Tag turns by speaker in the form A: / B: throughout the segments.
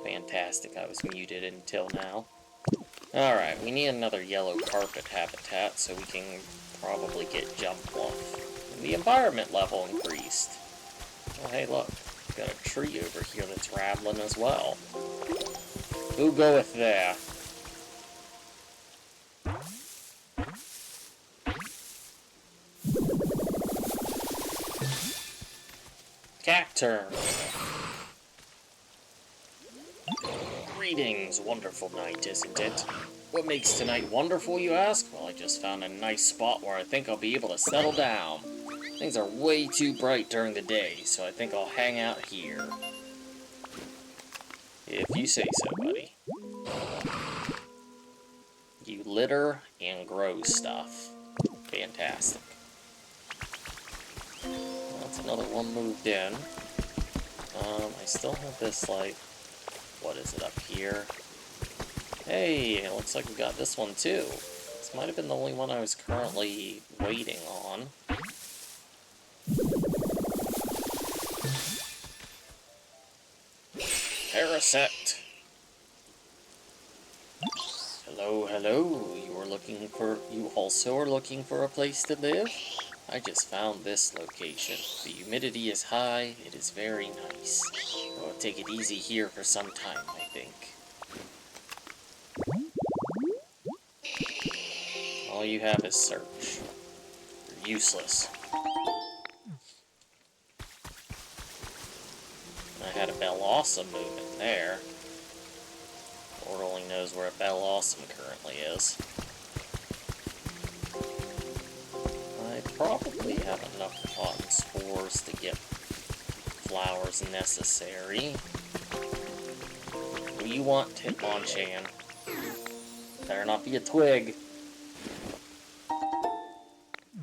A: Fantastic, I was muted until now. Alright, we need another yellow carpet habitat so we can probably get jump off. And the environment level increased. Oh, hey, look. Got a tree over here that's rattling as well. Who goeth there? Cacturn! Greetings, wonderful night, isn't it? What makes tonight wonderful, you ask? Well, I just found a nice spot where I think I'll be able to settle down. Things are way too bright during the day, so I think I'll hang out here. If you say so, buddy. You litter and grow stuff. Fantastic. That's another one moved in. I still have this, like, what is it up here? Hey, it looks like we got this one too. This might have been the only one I was currently waiting on. Parasect! Hello, hello. You also are looking for a place to live? I just found this location. The humidity is high, it is very nice. We'll take it easy here for some time, I think. All you have is search. You're useless. I had a Bell Awesome movement there. Lord only knows where a Bell Awesome currently is. I probably have enough cotton spores to get flowers necessary. What do you want, Hitmonchan? Better not be a twig.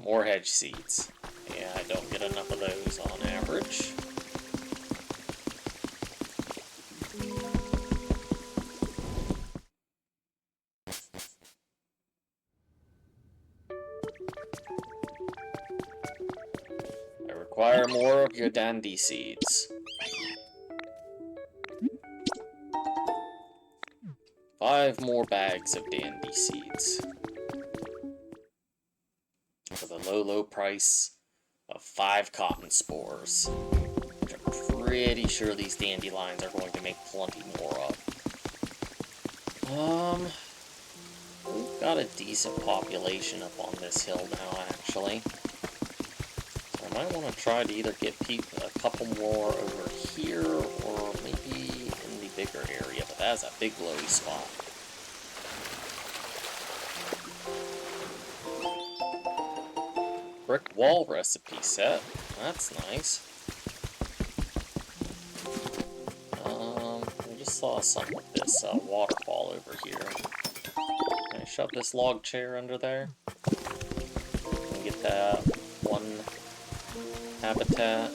A: More hedge seeds. Yeah, I don't get enough of those on average. I require more of your dandy seeds. 5 more bags of dandy seeds. For the low, low price of 5 cotton spores. Which I'm pretty sure these dandelions are going to make plenty more of. We've got a decent population up on this hill now, actually. So I might want to try to either get a couple more over here, or maybe in the bigger area, but that's a big glowy spot. Brick wall recipe set. That's nice. I just saw something with this waterfall over here. Can I shove this log chair under there? And get that one habitat.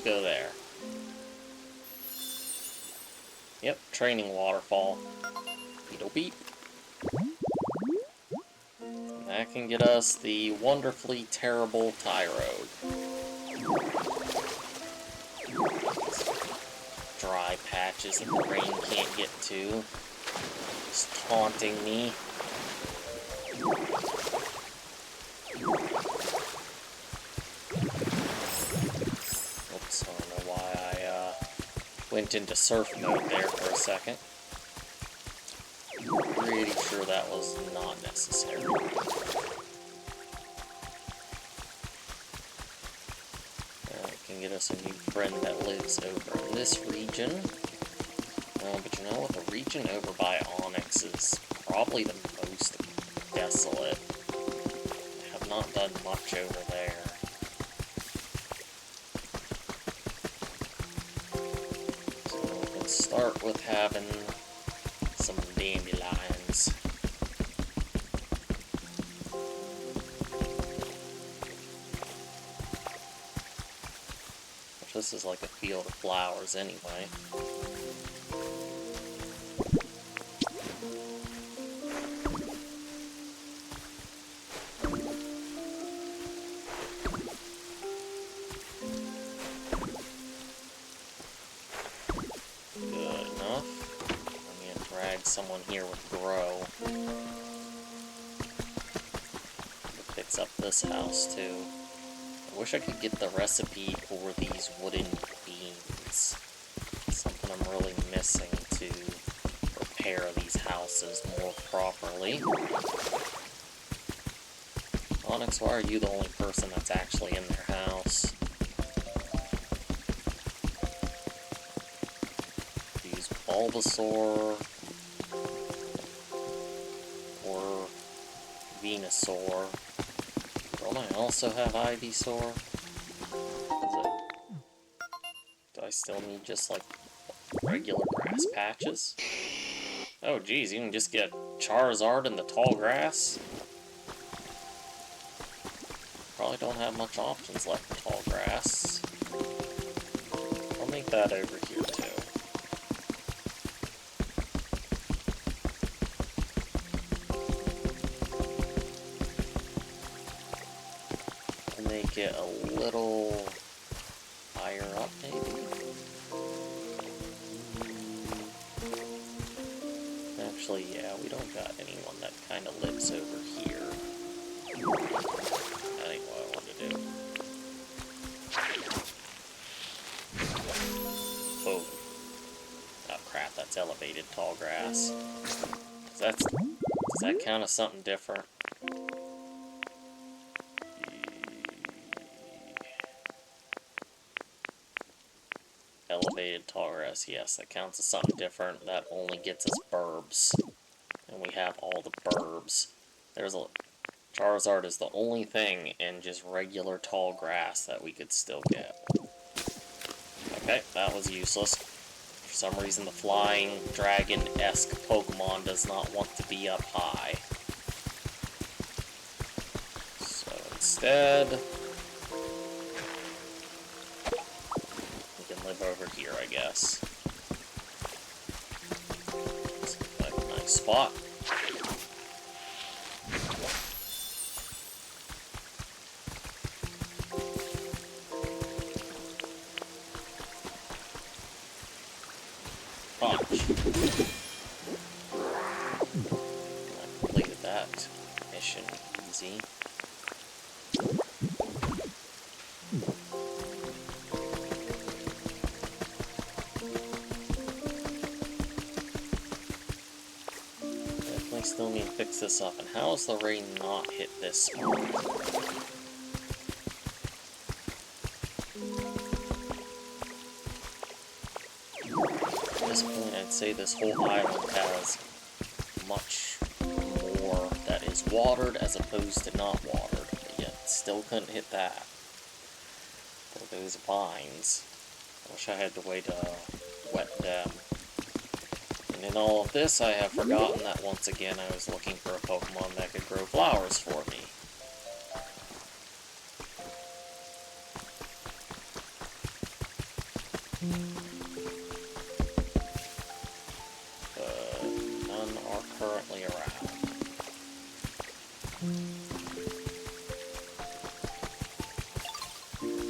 A: Go there. Yep, training waterfall. Beetle beep. That can get us the wonderfully terrible Tyrode. Dry patches that the rain can't get to. Just taunting me. Oops, I don't know why I went into surf mode there for a second. Pretty sure that was not necessary. That can get us a new friend that lives over in this region. But you know what? The region over by Onyx is probably the most desolate. I have not done much over there. So let's start with having some dandelions. This is like a field of flowers anyway. Good enough. I'm gonna drag someone here with grow. It picks up this house too. I wish I could get the recipe for these wooden beams. Something I'm really missing to repair these houses more properly. Onyx, why are you the only person that's actually in their house? Use Bulbasaur or Venusaur. Don't I also have Ivysaur? Do I still need just like regular grass patches? Oh geez, you can just get Charizard in the tall grass? Probably don't have much options left for tall grass. I'll make that over here too. Make it a little higher up, maybe? Actually, yeah, we don't got anyone that kind of lives over here. That ain't what I want to do. Oh. Oh crap, that's elevated tall grass. Does that count as something different? Elevated tall grass, yes, that counts as something different. That only gets us burbs. And we have all the burbs. Charizard is the only thing in just regular tall grass that we could still get. Okay, that was useless. For some reason, the flying dragon-esque Pokemon does not want to be up high. So instead, we can live over here, I guess. Seems like a nice spot. Punch. I completed that mission easy. Definitely still need to fix this up. And how has the rain not hit this spot? At this point, I'd say this whole island has much more that is watered as opposed to not watered, but yet still couldn't hit that. For those vines. I wish I had the way to wet them. And in all of this, I have forgotten that once again I was looking for a Pokemon that could grow flowers for me. None are currently around.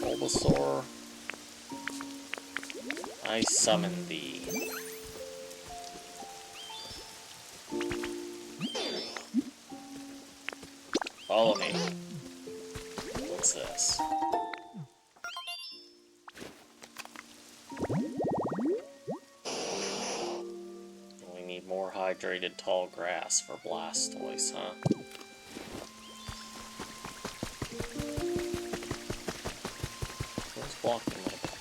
A: Bulbasaur, I summon thee. Follow me. What's this? We need more hydrated tall grass for Blastoise, huh? Who's blocking my back?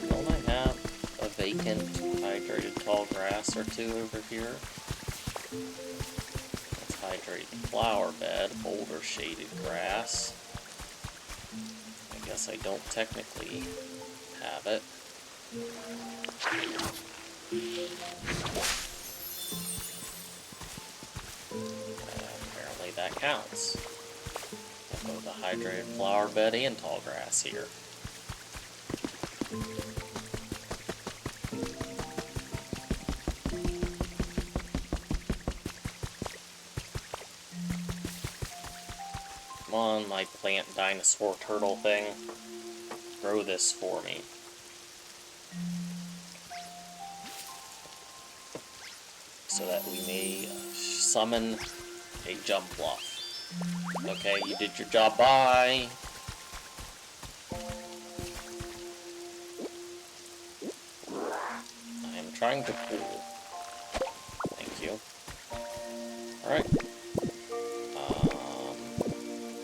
A: Don't I have a vacant hydrated tall grass or two over here? Let's hydrate the flower bed, boulder shaded grass. I guess I don't technically have it. Apparently that counts. I'll go the hydrated flower bed and tall grass here. Come on, my plant dinosaur turtle thing. Grow this for me. So that we may summon a Jumpluff. Okay, you did your job, bye! I am trying to cool. Thank you. Alright.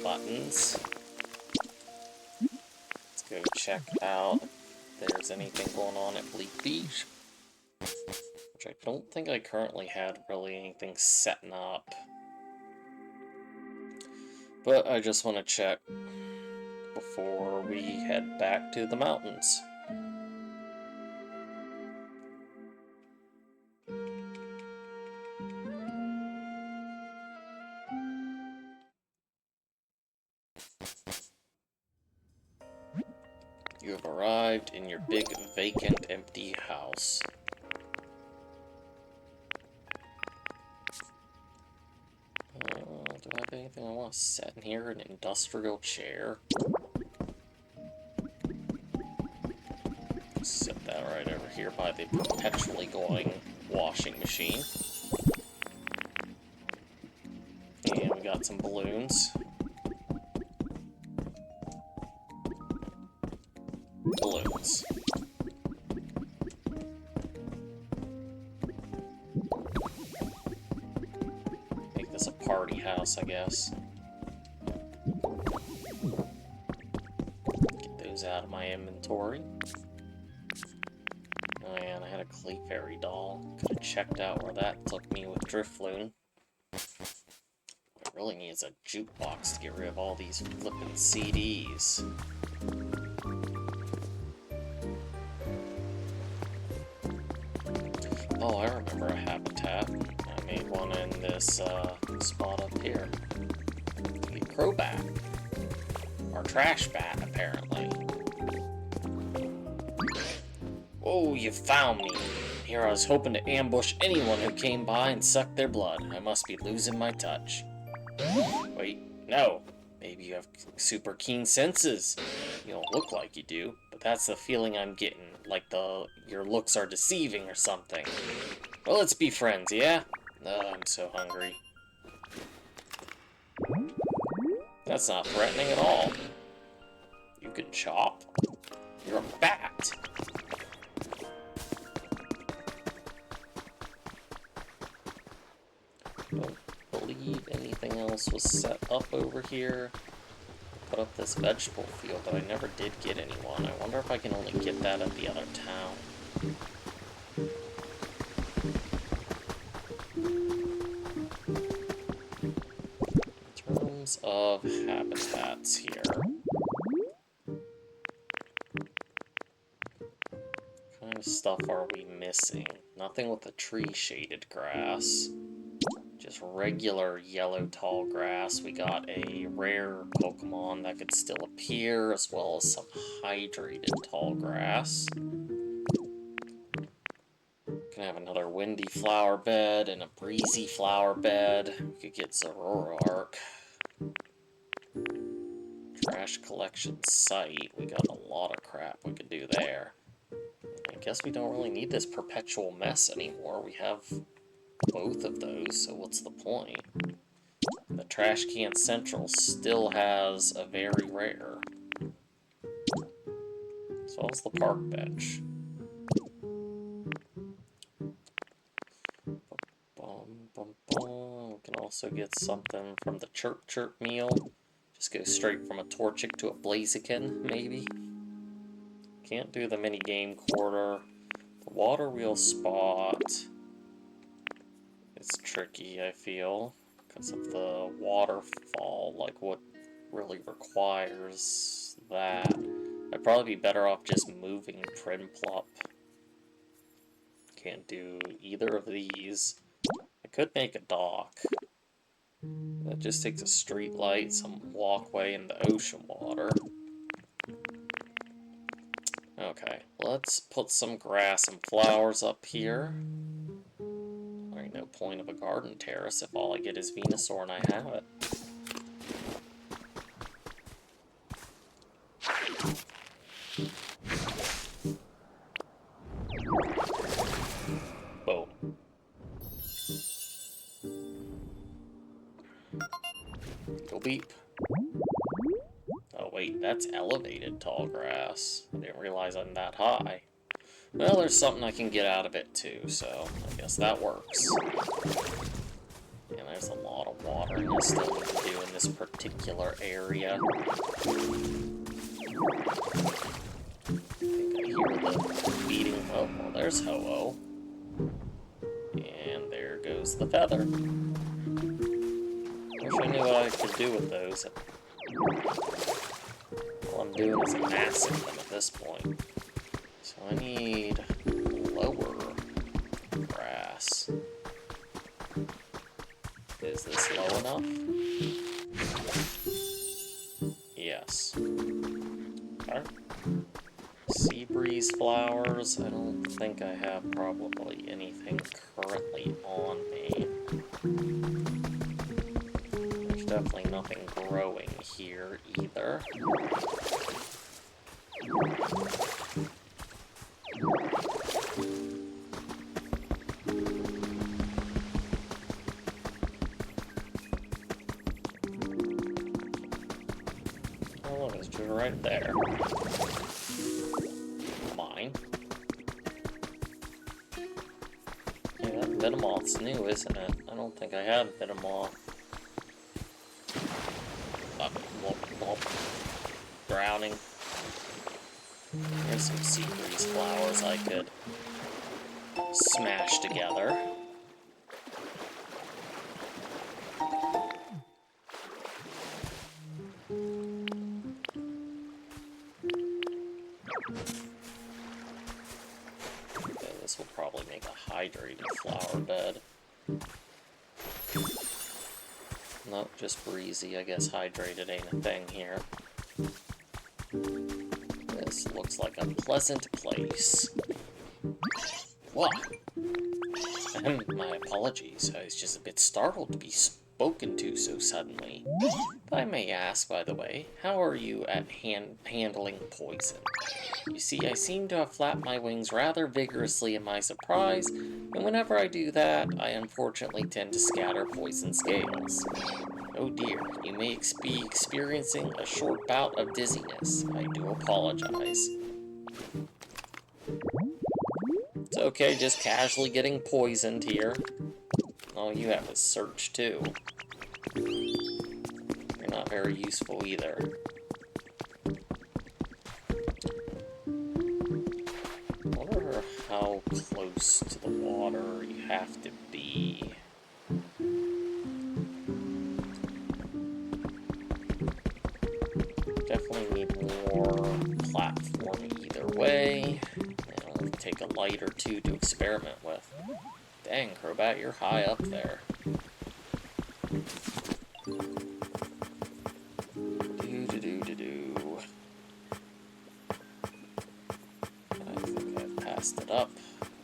A: Buttons. Let's go check out if there's anything going on at Bleak Beach. Which I don't think I currently had really anything setting up. But I just want to check before we head back to the mountains. You have arrived in your big, vacant, empty house. Do I have anything I want to set in here? An industrial chair? Set that right over here by the perpetually going washing machine. And we got some balloons. Balloons. Make this a party house, I guess. Get those out of my inventory. Oh yeah, and I had a Clefairy doll. Could have checked out where that took me with Drifloon. What I really need is a jukebox to get rid of all these flippin' CDs. Oh, I remember a habitat. I made one in this spot up here. The crowbat. Or trash bat, apparently. Oh, you found me. Here I was hoping to ambush anyone who came by and suck their blood. I must be losing my touch. Wait, no. Maybe you have super keen senses. You don't look like you do, but that's the feeling I'm getting. Like your looks are deceiving or something. Well, let's be friends, yeah? I'm so hungry. That's not threatening at all. You can chop? You're a bat. Don't believe anything else was set up over here. Put up this vegetable field, but I never did get anyone. I wonder if I can only get that at the other town. In terms of habitats here, what kind of stuff are we missing? Nothing with the tree-shaded grass. Just regular yellow tall grass. We got a rare Pokemon that could still appear, as well as some hydrated tall grass. Can have another windy flower bed and a breezy flower bed. We could get Zoroark. Trash collection site. We got a lot of crap we could do there. I guess we don't really need this perpetual mess anymore. We have both of those, so what's the point? The Trash Can Central still has a very rare. As well as the park bench. We can also get something from the Chirp Chirp meal. Just go straight from a Torchic to a Blaziken, maybe. Can't do the mini game quarter. The water wheel spot. It's tricky, I feel, because of the waterfall, like what really requires that. I'd probably be better off just moving Prinplup. Can't do either of these. I could make a dock. That just takes a street light, some walkway, and the ocean water. Okay, let's put some grass and flowers up here. There ain't no point of a garden terrace if all I get is Venusaur and I have it. Boom. Go beep. Oh wait, that's elevated tall grass. I didn't realize I'm that high. Well, there's something I can get out of it too, so I guess that works. And there's a lot of watering I still need to do in this particular area. I think I hear the beating. Oh, well, there's Ho-Oh. And there goes the feather. Wish I knew what I could do with those. All I'm doing is amassing them at this point. So I need lower grass. Is this low enough? Yes. Okay. Sea breeze flowers. I don't think I have probably anything currently on me. There's definitely nothing growing here either. to it right there. Mine. Yeah, that Venomoth's new, isn't it? I don't think I had Venomoth. Whoop, whoop. Drowning. There's some sea breeze flowers I could smash together. Okay, this will probably make a hydrated flower bed. Nope, just breezy. I guess hydrated ain't a thing here. This looks like a pleasant place. What? My apologies. I was just a bit startled to be spoken to so suddenly. If I may ask, by the way, how are you at handling poison? You see, I seem to have flapped my wings rather vigorously in my surprise, and whenever I do that, I unfortunately tend to scatter poison scales. Oh dear, you may be experiencing a short bout of dizziness. I do apologize. It's okay just casually getting poisoned here. All you have is search too. You're not very useful either. I wonder how close to the water you have to be. Definitely need more platform either way. I'll take a light or two to experiment with. Dang, Crobat, you're high up there. Do-do-do-do-do. I think I've passed it up.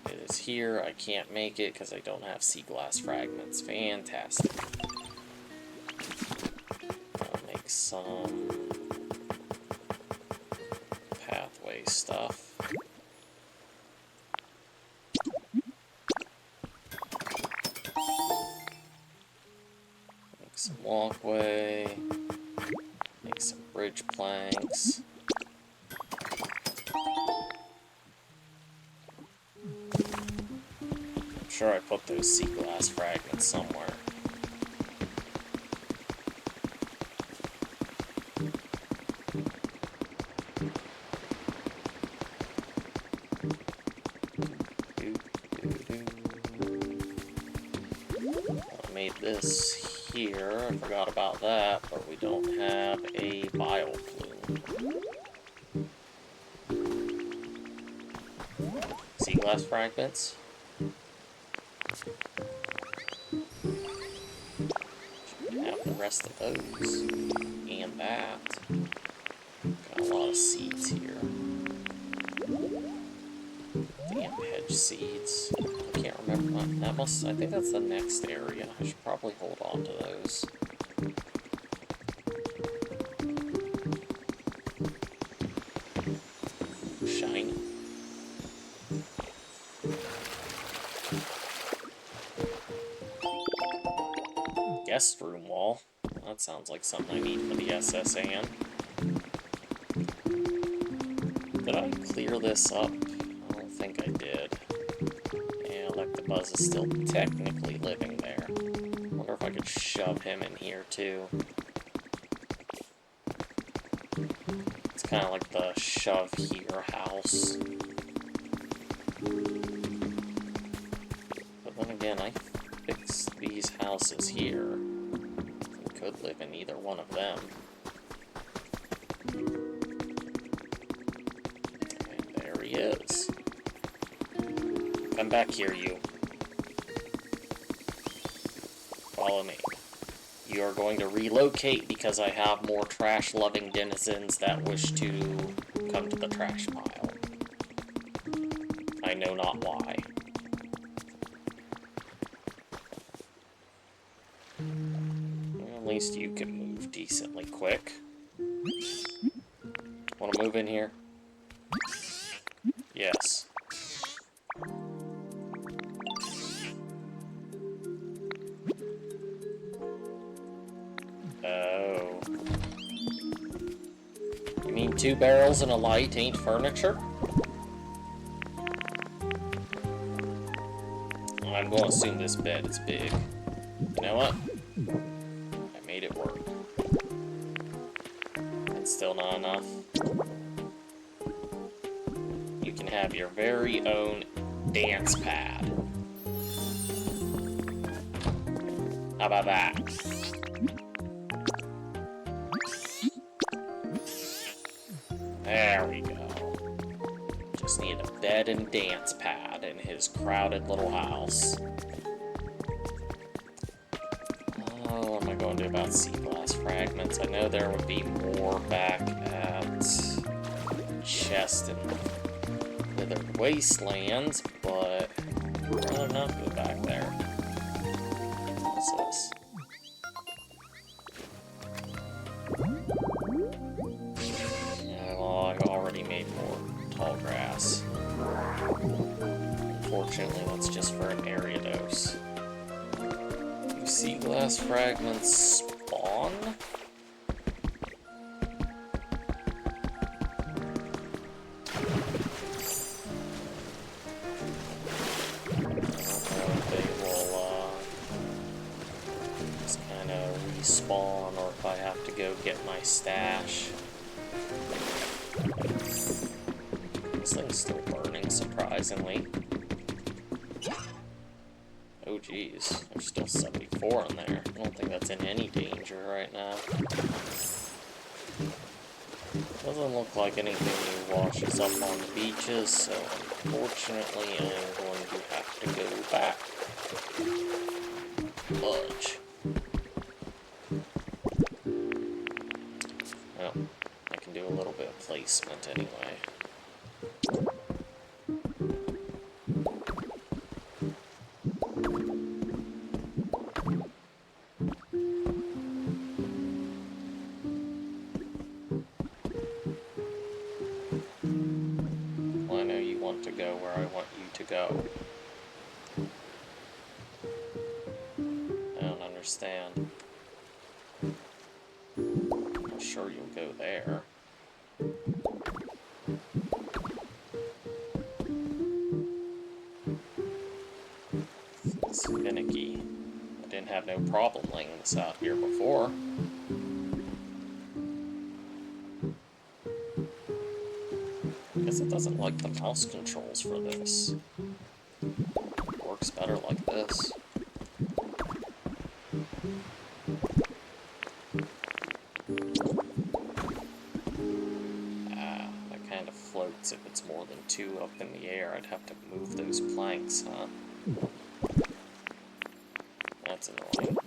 A: It is here. I can't make it because I don't have sea glass fragments. Fantastic. I'll make some pathway stuff. Make some walkway. Make some bridge planks. I'm sure I put those sea glass fragments somewhere. I made this here. I forgot about that, but we don't have a bile plume. Sea glass fragments. Should have the rest of those. And that. Got a lot of seeds here. Damn hedge seeds. I can't remember. That must. I think that's the next area. I should probably hold on to those. Shiny. Guest room wall. That sounds like something I need for the SS Anne. Did I clear this up? I don't think I did. Yeah, Electabuzz is still technically living there. I wonder if I could shove him in here too. It's kind of like the shove here house. But then again, I fixed these houses here. We could live in either one of them. And there he is. Come back here, you. Follow me. You are going to relocate because I have more trash-loving denizens that wish to come to the trash pile. I know not why. At least you can move decently quick. Want to move in here? Yes. Oh. 2 barrels and a light ain't furniture? I'm going to assume this bed is big. You know what? I made it work. It's still not enough. You can have your very own dance pad. How about that? There we go. Just need a bed and dance pad in his crowded little house. Oh, what am I going to do about sea glass fragments? I know there would be more back at Chest and Withered Wastelands, but I'd rather not go back there. What's this? Yeah, well, I already made more tall grass. Unfortunately, that's just for an area dose. Do sea glass fragments spawn? Respawn, or if I have to go get my stash. This thing's still burning, surprisingly. Oh geez, there's still 74 in there. I don't think that's in any danger right now. Doesn't look like anything new washes up on the beaches, so unfortunately I'm going to have to go back. Fudge. Well, I can do a little bit of placement anyway. Well, I know you want to go where I want you to go. I don't understand. I'm sure you'll go there. It's finicky. I didn't have no problem laying this out here before. Guess it doesn't like the mouse controls for this. It works better like this. That kind of floats if it's more than 2 up in the air. I'd have to move those planks, huh? That's annoying.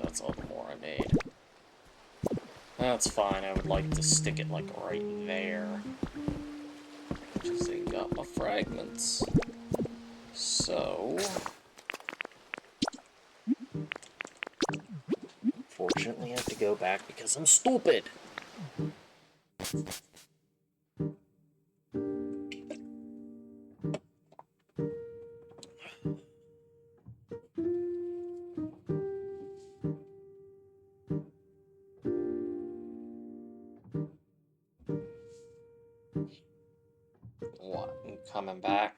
A: That's all the more I made. That's fine, I would like to stick it like right there. Just ain't got my fragments. So... Fortunately I have to go back because I'm stupid! What, you coming back?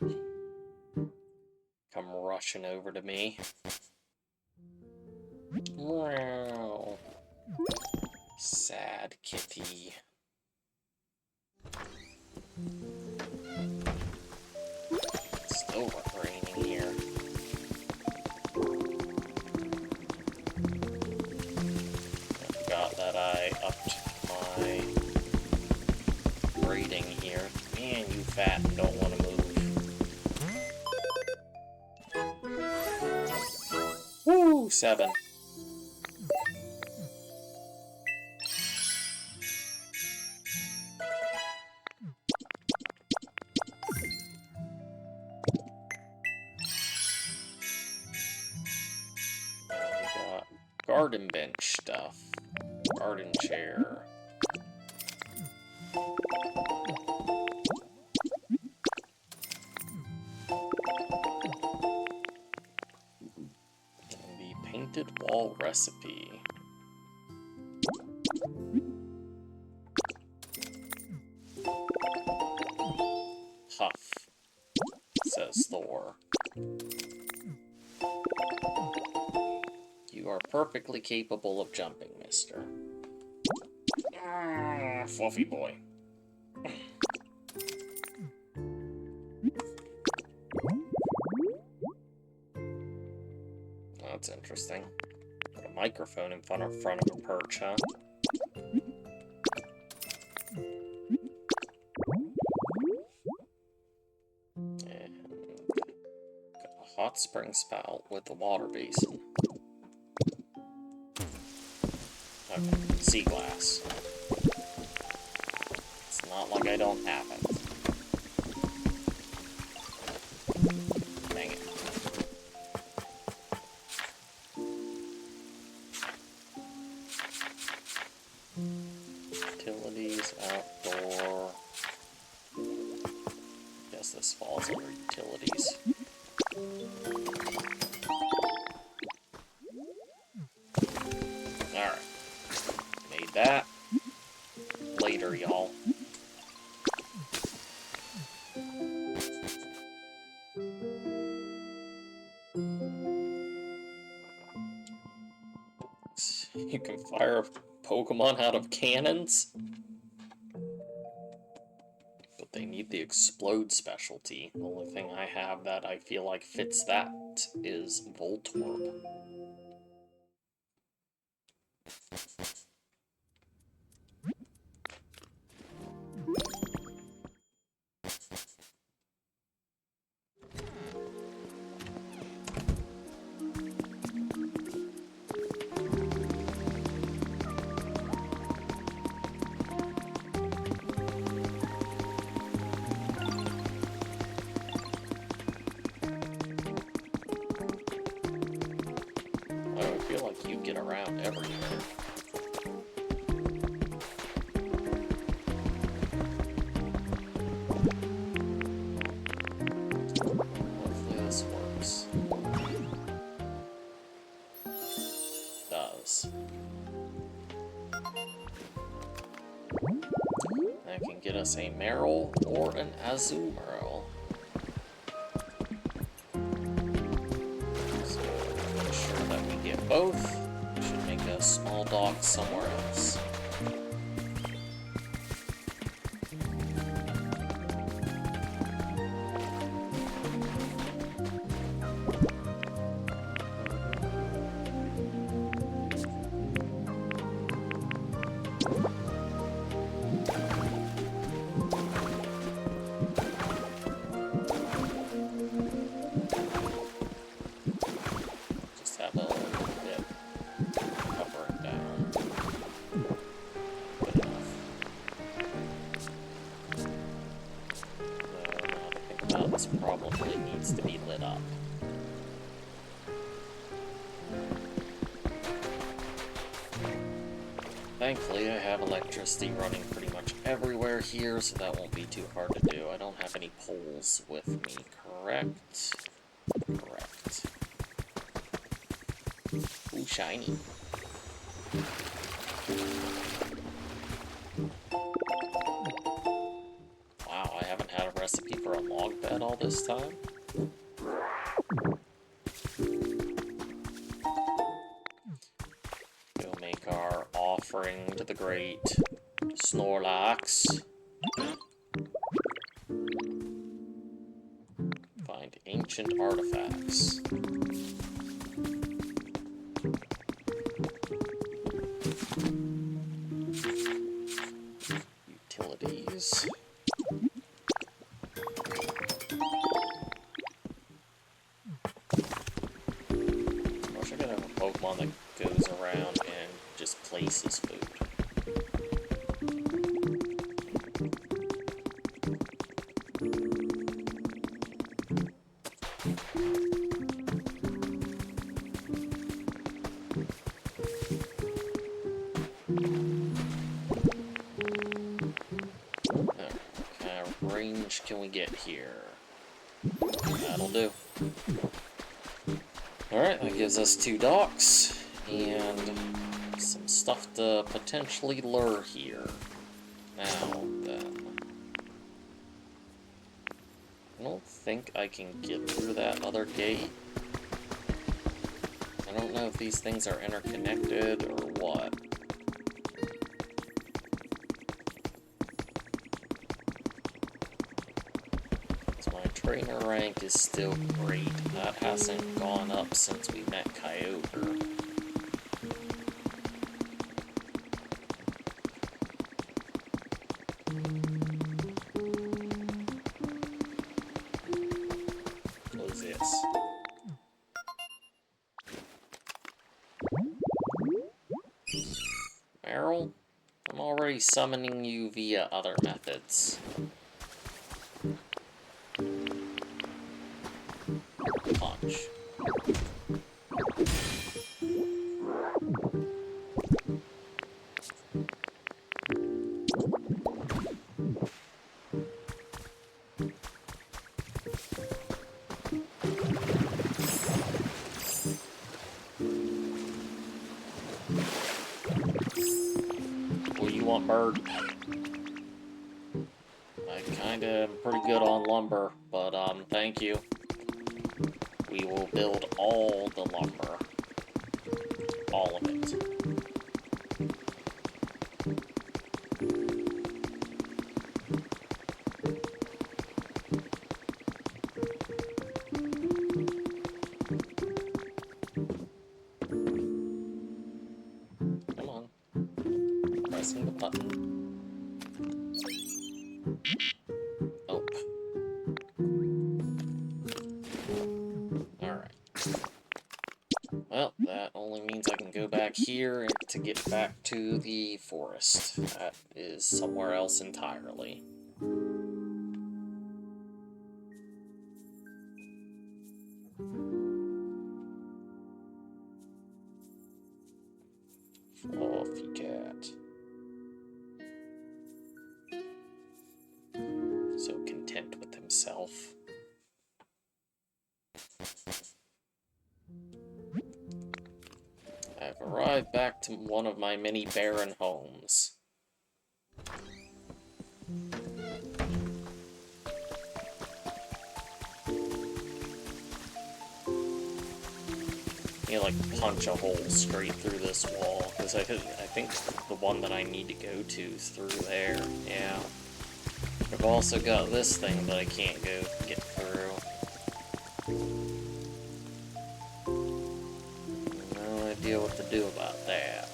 A: Come rushing over to me. Wow. Sad kitty. It's still raining here. I forgot that I upped my rating here. Man, you fat and don't want to move. Woo! 7. garden bench stuff. Garden chair. And the painted wall recipe. Huff, says Thor. You are perfectly capable of jumping, mister. Fluffy boy. That's interesting. Got a microphone in front of a perch, huh? And got a hot spring spout with a water basin. Okay, sea glass. It's not like I don't have it. Dang it. Utilities, outdoor. Guess this falls under utilities. Alright. Made that. Later, y'all. You can fire Pokemon out of cannons? But they need the explode specialty. The only thing I have that I feel like fits that is Voltorb. I feel like you get around everywhere. Hopefully this works. Does. That can get us a Meryl or an Azumarill. Both. We should make a small dog somewhere else. Just have a this probably needs to be lit up. Thankfully, I have electricity running pretty much everywhere here, so that won't be too hard to do. I don't have any poles with me, correct? Correct. Ooh, shiny. Wow, I haven't had a recipe for a log bed all this time. We'll make our offering to the great Snorlax. Find ancient artifacts. Utilities. I gotta have a Pokemon that goes around and just places food. much can we get here? That'll do. Alright, that gives us 2 docks, and some stuff to potentially lure here. Now, then... I don't think I can get through that other gate. I don't know if these things are interconnected or what. My trainer rank is still great. That hasn't gone up since we met Kyogre. What is this? Meryl? I'm already summoning you via other methods. Punch. What do you want, bird? I kinda am pretty good on lumber, but thank you. We will build all the lumber. All of it. Come on. Pressing the button. Oh. Alright. Well, that only means I can go back here to get back to the forest. That is somewhere else entirely. Fluffy cat. So content with himself. I've arrived back to one of my many barren homes. You like punch a hole straight through this wall, because I think the one that I need to go to is through there. Yeah. I've also got this thing that I can't get through. No idea what to do about that.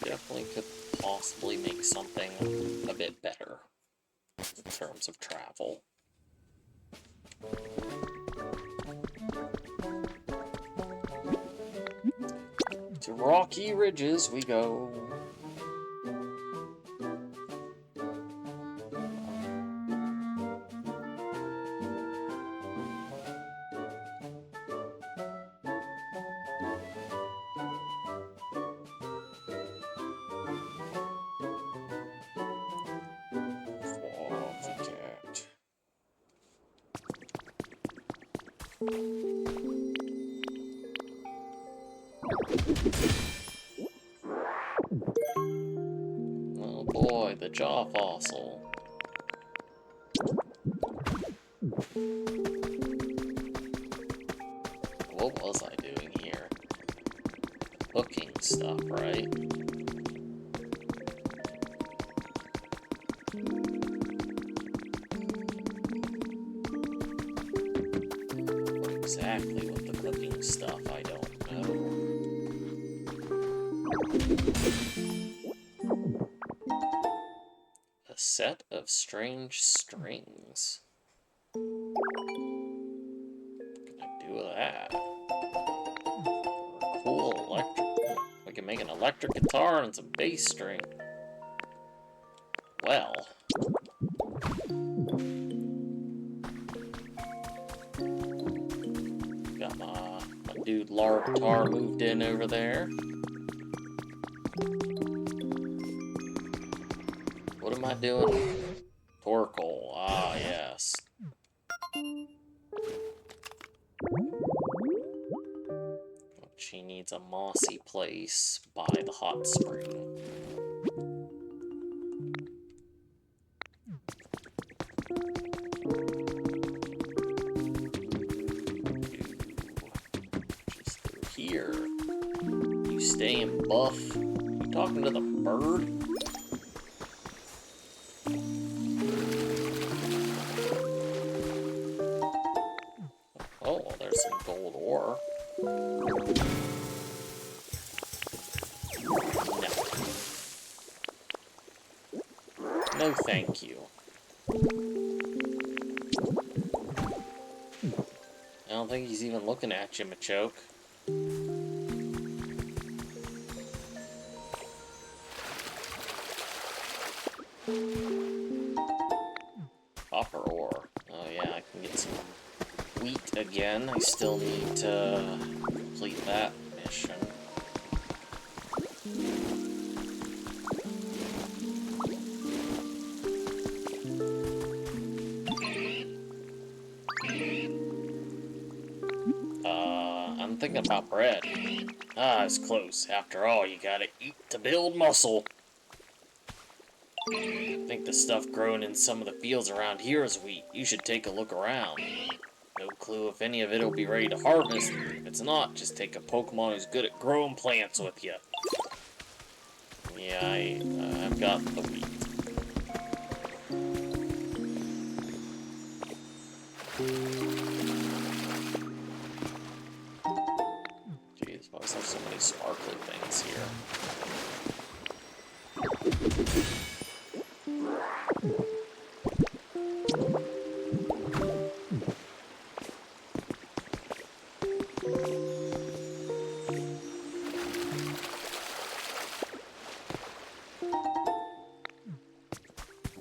A: Definitely could possibly make something a bit better in terms of travel. To Rocky Ridges we go. Oh boy, the jaw fossil. What was I doing here? Hooking stuff, right? Exactly what the cooking stuff, I don't A set of strange strings. What can I do with that? Cool electric. We can make an electric guitar and some bass string. Well. Got my dude Larvitar moved in over there. What am I doing? Torkoal. Ah, yes. She needs a mossy place by the hot spring. Just through here. You staying buff? You talking to the bird? Oh, well, there's some gold ore. No, thank you. I don't think he's even looking at you, Machoke. Copper ore. Oh yeah, I can get some wheat again. I still need to complete that mission. I'm thinking about bread. Ah, it's close. After all, you gotta eat to build muscle. I think the stuff growing in some of the fields around here is wheat. You should take a look around. No clue if any of it will be ready to harvest. If it's not, just take a Pokemon who's good at growing plants with you. Yeah, I've got the wheat. Jeez, why is there so many sparkly things here?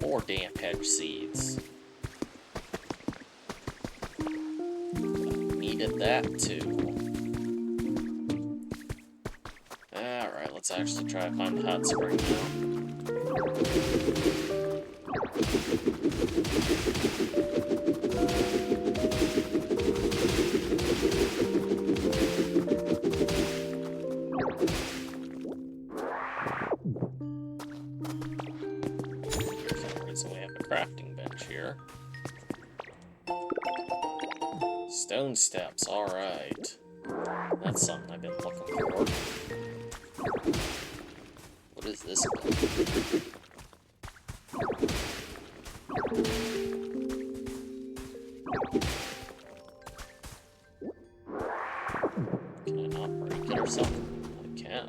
A: More damp hedge seeds. Needed that too. Alright, let's actually try to find the hot spring now. So we have a crafting bench here. Stone steps, alright. That's something I've been looking for. What is this about? Can I not break it or something? I can.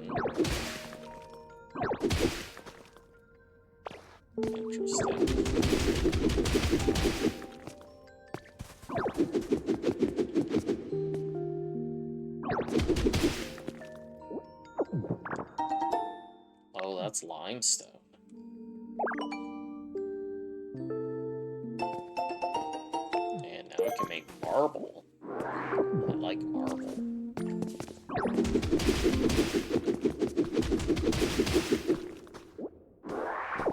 A: Interesting. Oh, that's limestone. And now we can make marble. I like marble.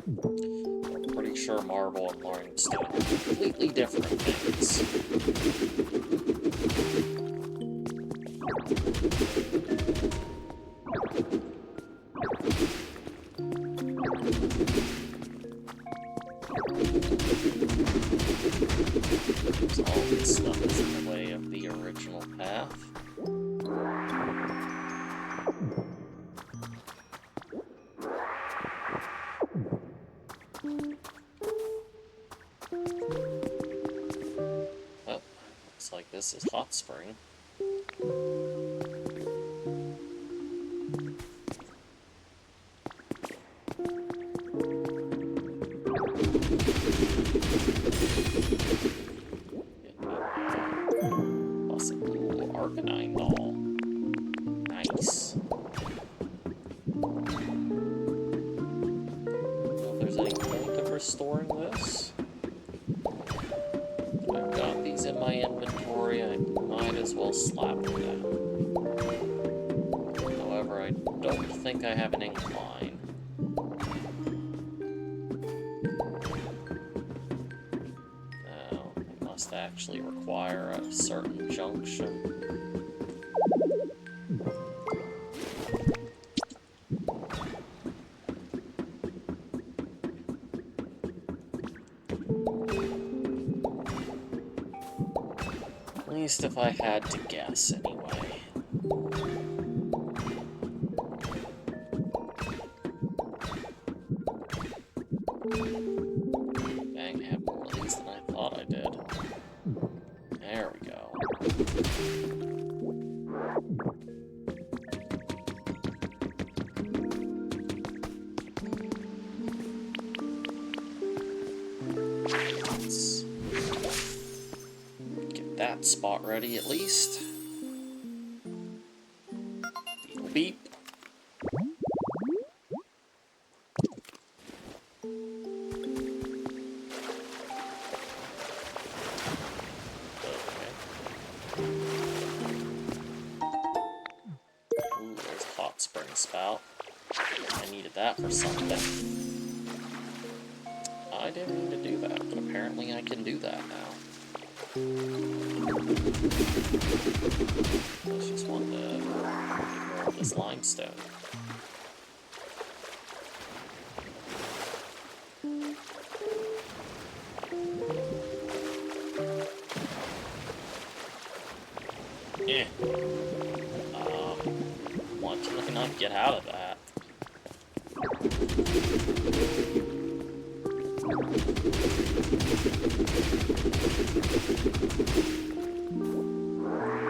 A: I'm pretty sure marble and limestone are completely different things. So all this stuff is in the way of the original path. Oh, looks like this is hot spring. storing this. I've got these in my inventory, I might as well slap them down. However, I don't think I have an incline. No, it must actually require a certain junction. At least if I had to guess, anyway. Dang, I have more of these than I thought I did. There we go. Let's get that spot ready at least. Beep beep. Ooh, there's a hot spring spout. I needed that for something. I didn't mean to do that, but apparently I can do that now. I just wanted to get more of this limestone. Yeah. Why can I not get out of that?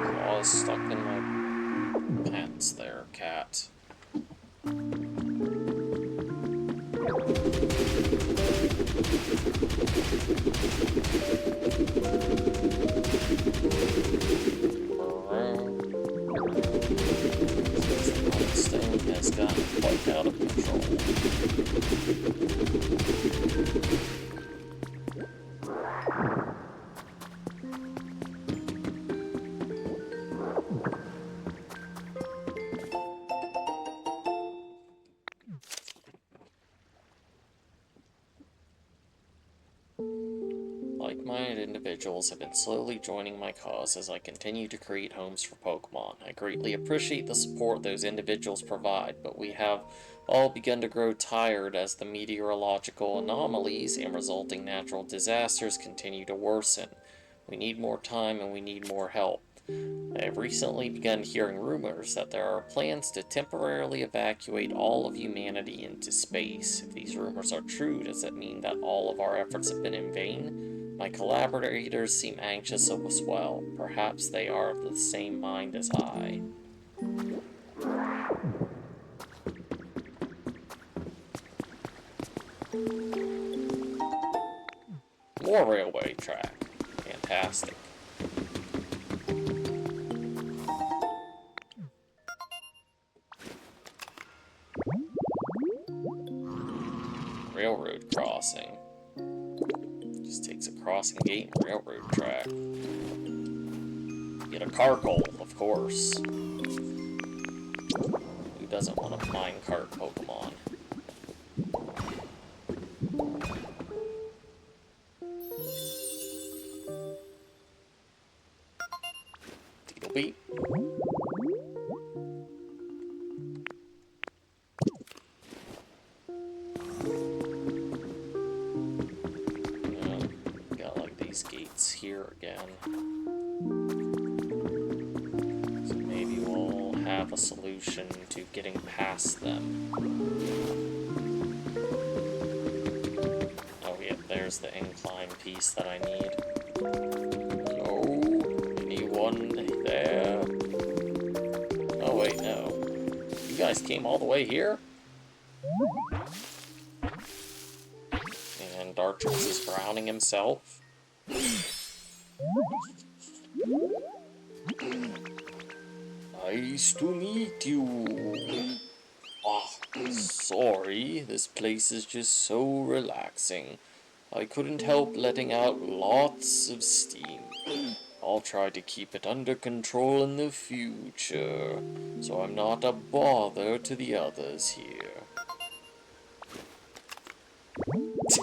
A: Claws stuck in my pants there, cat. Stone has gotten quite out of control. Like-minded individuals have been slowly joining my cause as I continue to create homes for Pokemon. I greatly appreciate the support those individuals provide, but we have all begun to grow tired as the meteorological anomalies and resulting natural disasters continue to worsen. We need more time and we need more help. I have recently begun hearing rumors that there are plans to temporarily evacuate all of humanity into space. If these rumors are true, does that mean that all of our efforts have been in vain? My collaborators seem anxious as well. Perhaps they are of the same mind as I. More railway track. Fantastic. Railroad crossing. Just takes a crossing gate and railroad track. Get a Carkol, of course. Who doesn't want a minecart Pokemon? Beep. Got like these gates here again. So maybe we'll have a solution to getting past them. Oh yeah, there's the incline piece that I need. Anyone there? Oh wait, no. You guys came all the way here? And Dartrix is drowning himself. Nice to meet you. Oh, Sorry, this place is just so relaxing. I couldn't help letting out lots of steam. I'll try to keep it under control in the future, so I'm not a bother to the others here.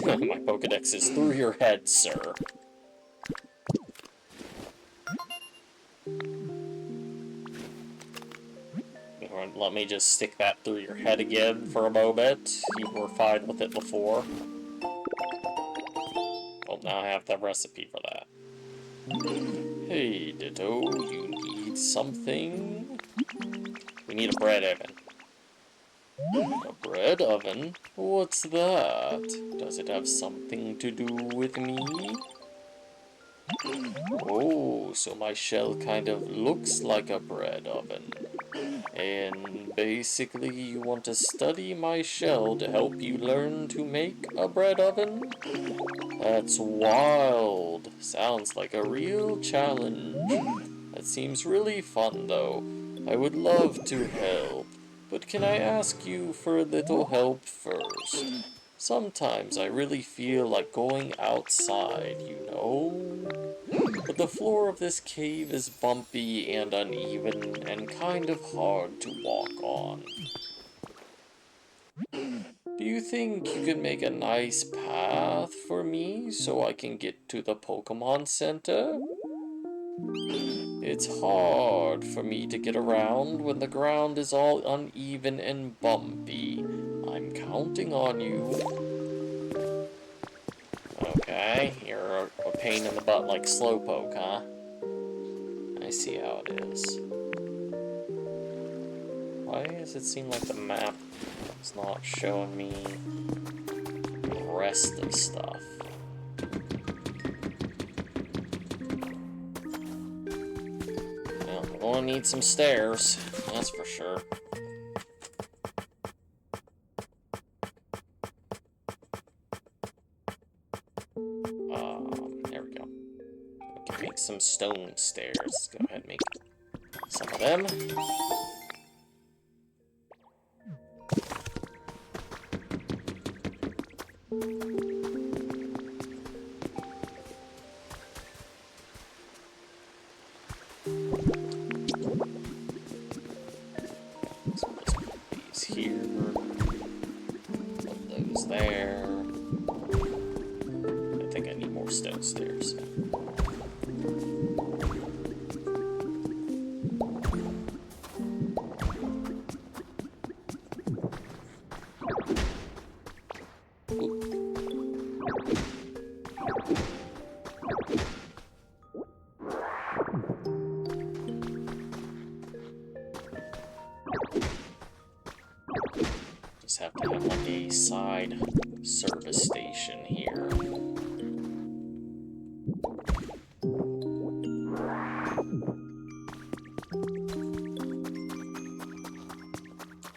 A: My Pokedex is through your head, sir. Let me just stick that through your head again for a moment. You were fine with it before. Well, now I have the recipe for that. Hey, Ditto, you need something? We need a bread oven. A bread oven? What's that? Does it have something to do with me? Oh, so my shell kind of looks like a bread oven. And basically you want to study my shell to help you learn to make a bread oven? That's wild. Sounds like a real challenge. That seems really fun though. I would love to help. But can I ask you for a little help first? Sometimes I really feel like going outside, you know? But the floor of this cave is bumpy and uneven and kind of hard to walk on. Do you think you could make a nice path for me so I can get to the Pokemon Center? It's hard for me to get around when the ground is all uneven and bumpy. I'm counting on you. Okay, you're a pain in the butt like Slowpoke, huh? I see how it is. Why does it seem like the map is not showing me the rest of stuff? Well, we're gonna need some stairs, that's for sure. There we go. We can make some stone stairs. Let's go ahead and make some of them. So let's put these here. Put those there. I think I need more stone stairs. Just have to have like a side service station here.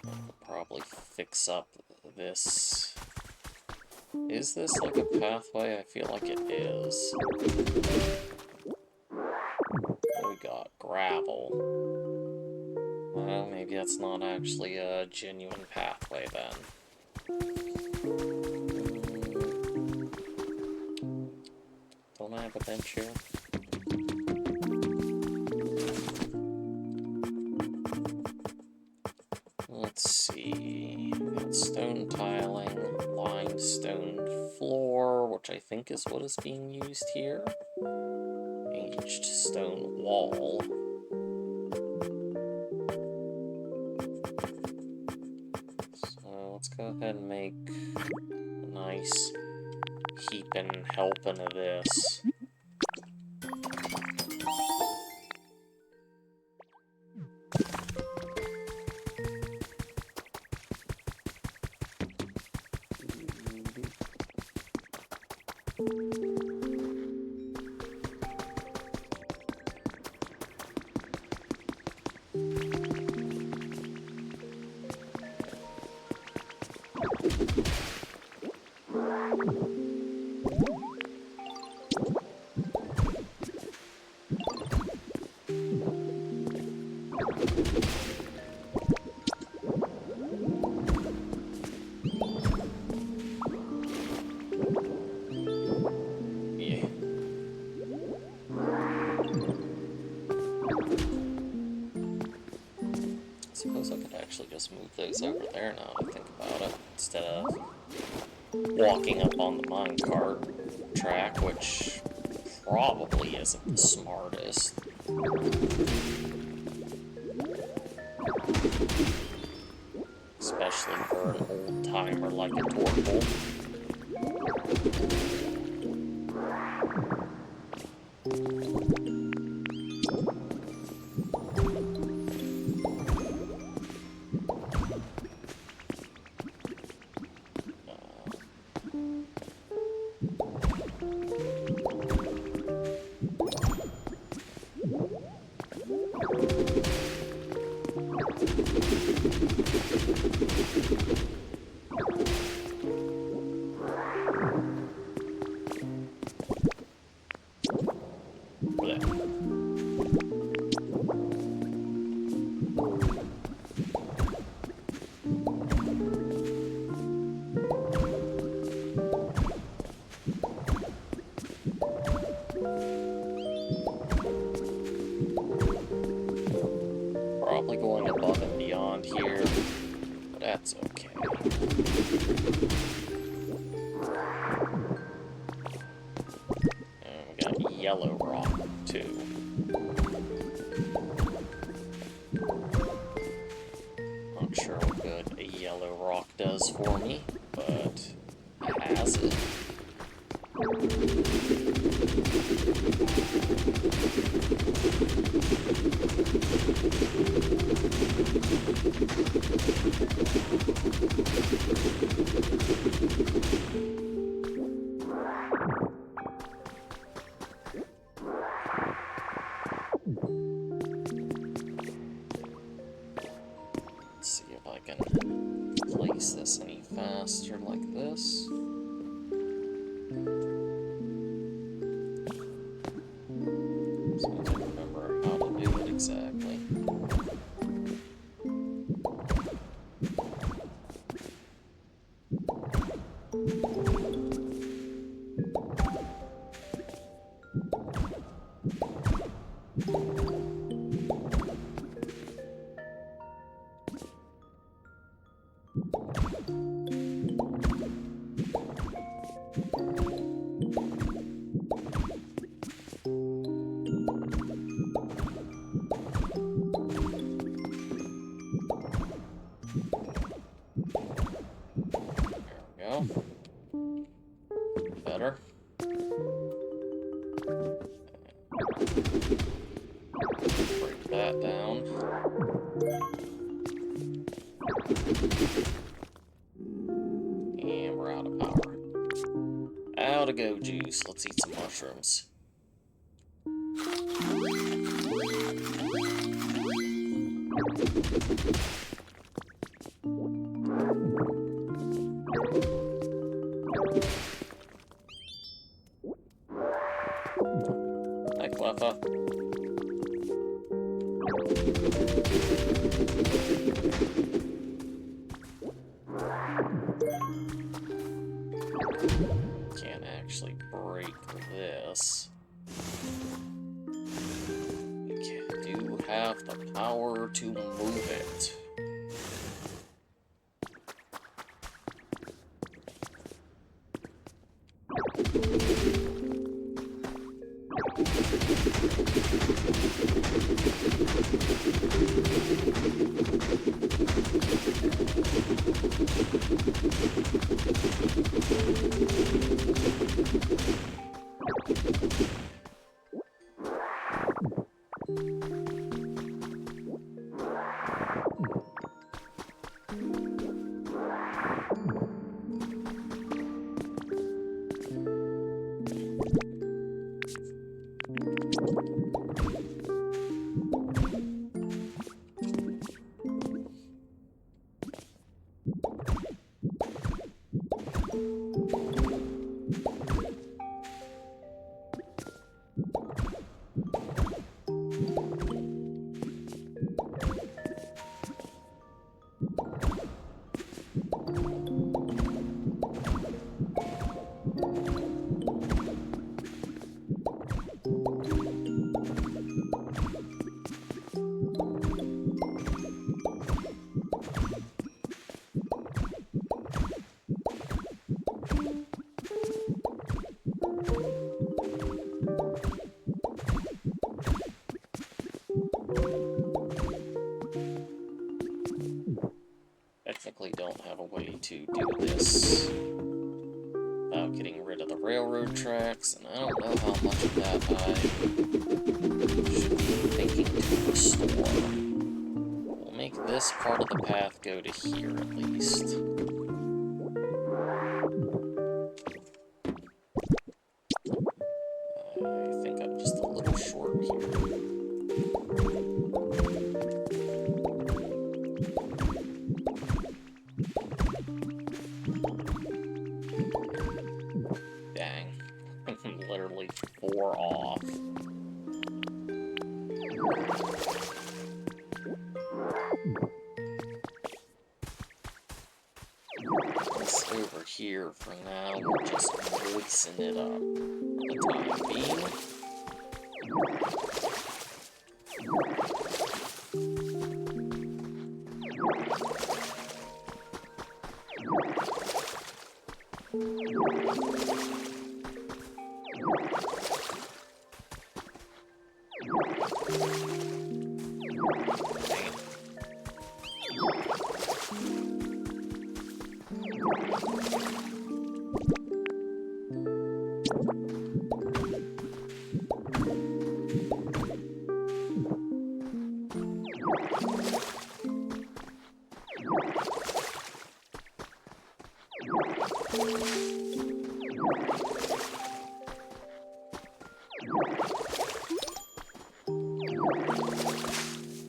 A: I'll probably fix up this. Is this like a pathway? I feel like it is. We got gravel. Well, maybe that's not actually a genuine pathway then. Don't I have a bench here? Let's see. We've got stone tiling, limestone floor, which I think is what is being used here. Aged stone wall. So let's go ahead and make a nice heaping helping of this. I think about it, instead of walking up on the minecart track, which probably isn't the smartest. Especially for an old timer like a Torkoal. Probably going above and beyond here, but that's okay. And we got yellow rock, too. Not sure what good a yellow rock does for me, but it has it. Let's see if I can place this any faster like this. So I don't remember how to do it exactly. Better. Break that down. And we're out of power. Out of go juice. Let's eat some mushrooms. Hi, Cleffa. Can't actually break this. We do have the power to move it. to do this without getting rid of the railroad tracks, and I don't know how much of that I should be thinking to restore. We'll make this part of the path go to here at least. I think I'm just a little short here. Literally 4 off. This over here for now, we're just loosen it up for the time being.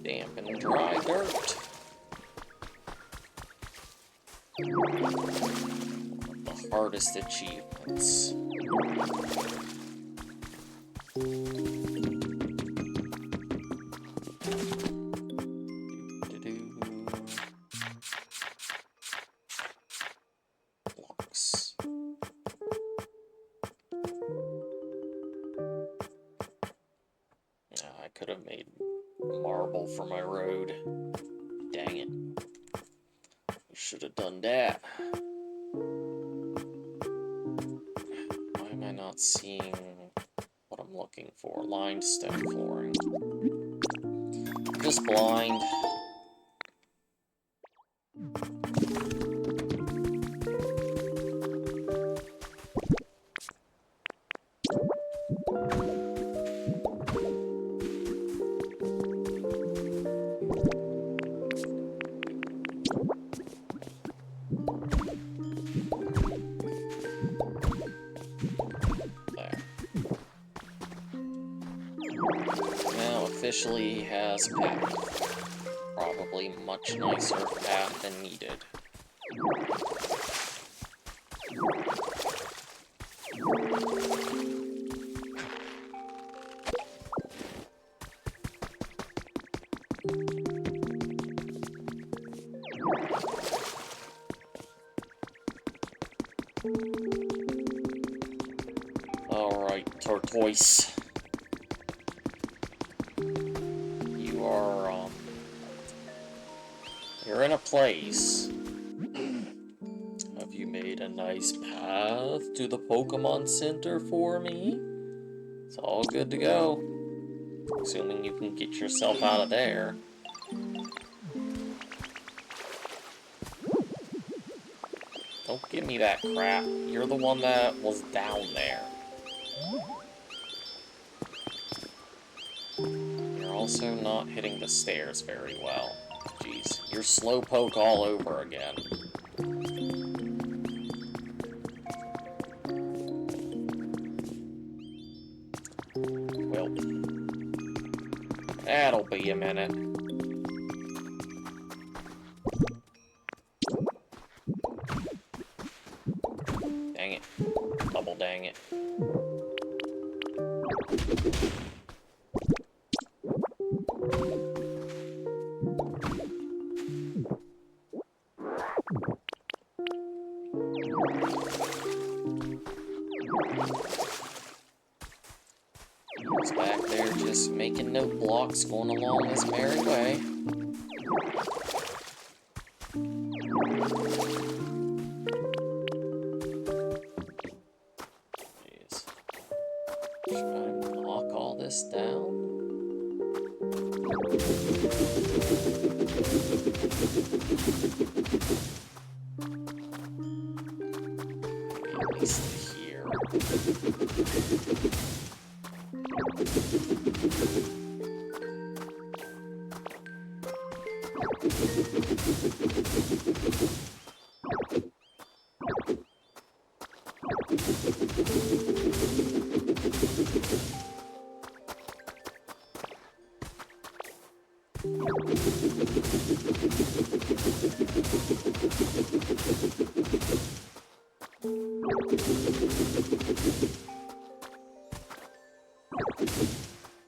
A: Damp and dry dirt. The hardest achievements. Blocks. I could have made marble for my road. Dang it. Should have done that. Why am I not seeing what I'm looking for? Lined stone flooring. I'm just blind. Officially has path. Probably much nicer path than needed. Alright, tortoise. You're in a place. Have you made a nice path to the Pokemon Center for me? It's all good to go. Assuming you can get yourself out of there. Don't give me that crap. You're the one that was down there. You're also not hitting the stairs very well. Jeez, you're slowpoke all over again. Well, that'll be a minute. Dang it. Double dang it. He's back there just making note blocks going along his merry way. Jeez. Should I knock all this down? At least here.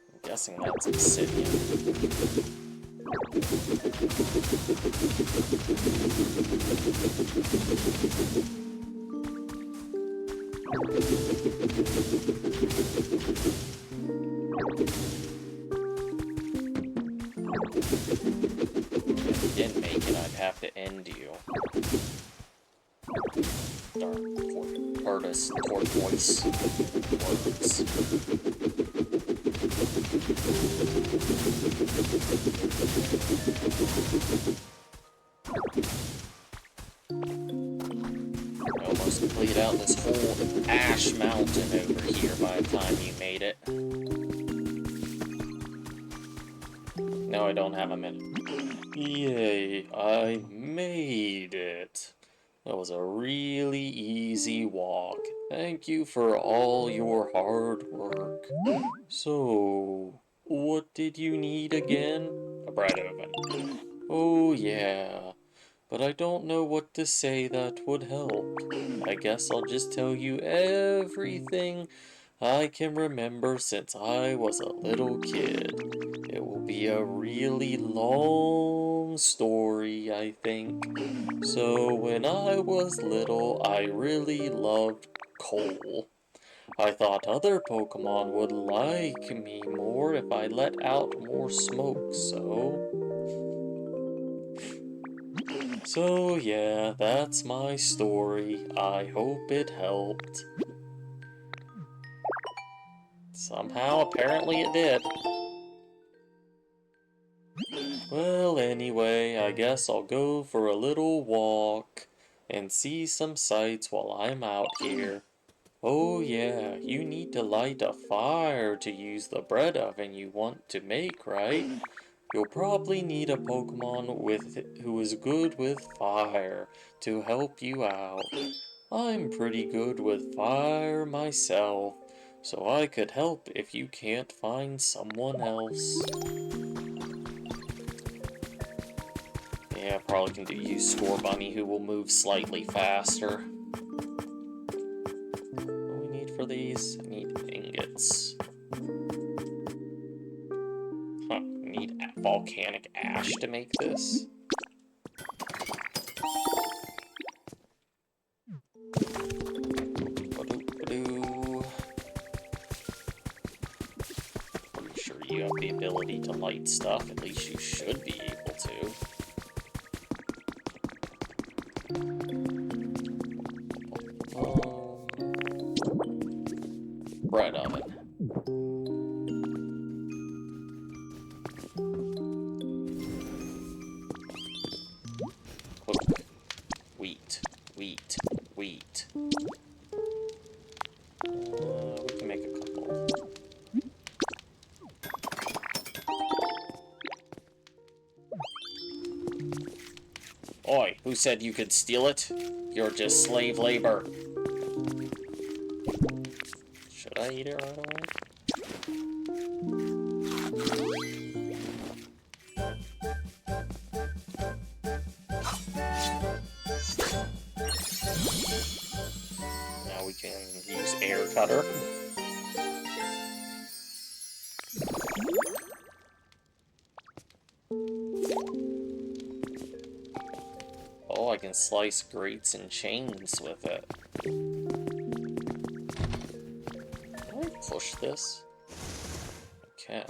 A: I'm guessing that's obsidian. If you didn't make it, I'd have to end you. Dark tortoise words. I almost completed out this whole ash mountain over here by the time you made it. No, I don't have a minute. Yay, I made it. That was a really easy walk. Thank you for all your hard work. So, what did you need again? A bread oven. Oh yeah, but I don't know what to say that would help. I guess I'll just tell you everything I can remember since I was a little kid. It will be a really long story, I think. So, when I was little, I really loved coal. I thought other Pokemon would like me more if I let out more smoke, So yeah, that's my story. I hope it helped. Somehow, apparently it did. Well, anyway, I guess I'll go for a little walk and see some sights while I'm out here. Oh yeah, you need to light a fire to use the bread oven you want to make, right? You'll probably need a Pokemon who is good with fire to help you out. I'm pretty good with fire myself, so I could help if you can't find someone else. Yeah, probably can use Score Bunny, who will move slightly faster. What do we need for these? I need ingots. Huh, we need volcanic ash to make this. Pretty sure you have the ability to light stuff, at least you should be able to. Bread oven. Cook. Wheat. Wheat. Wheat. We can make a couple. Oi, who said you could steal it? You're just slave labor. Should I eat it right away? Now we can use air cutter. Oh, I can slice grates and chains with it. Can I push this? I can.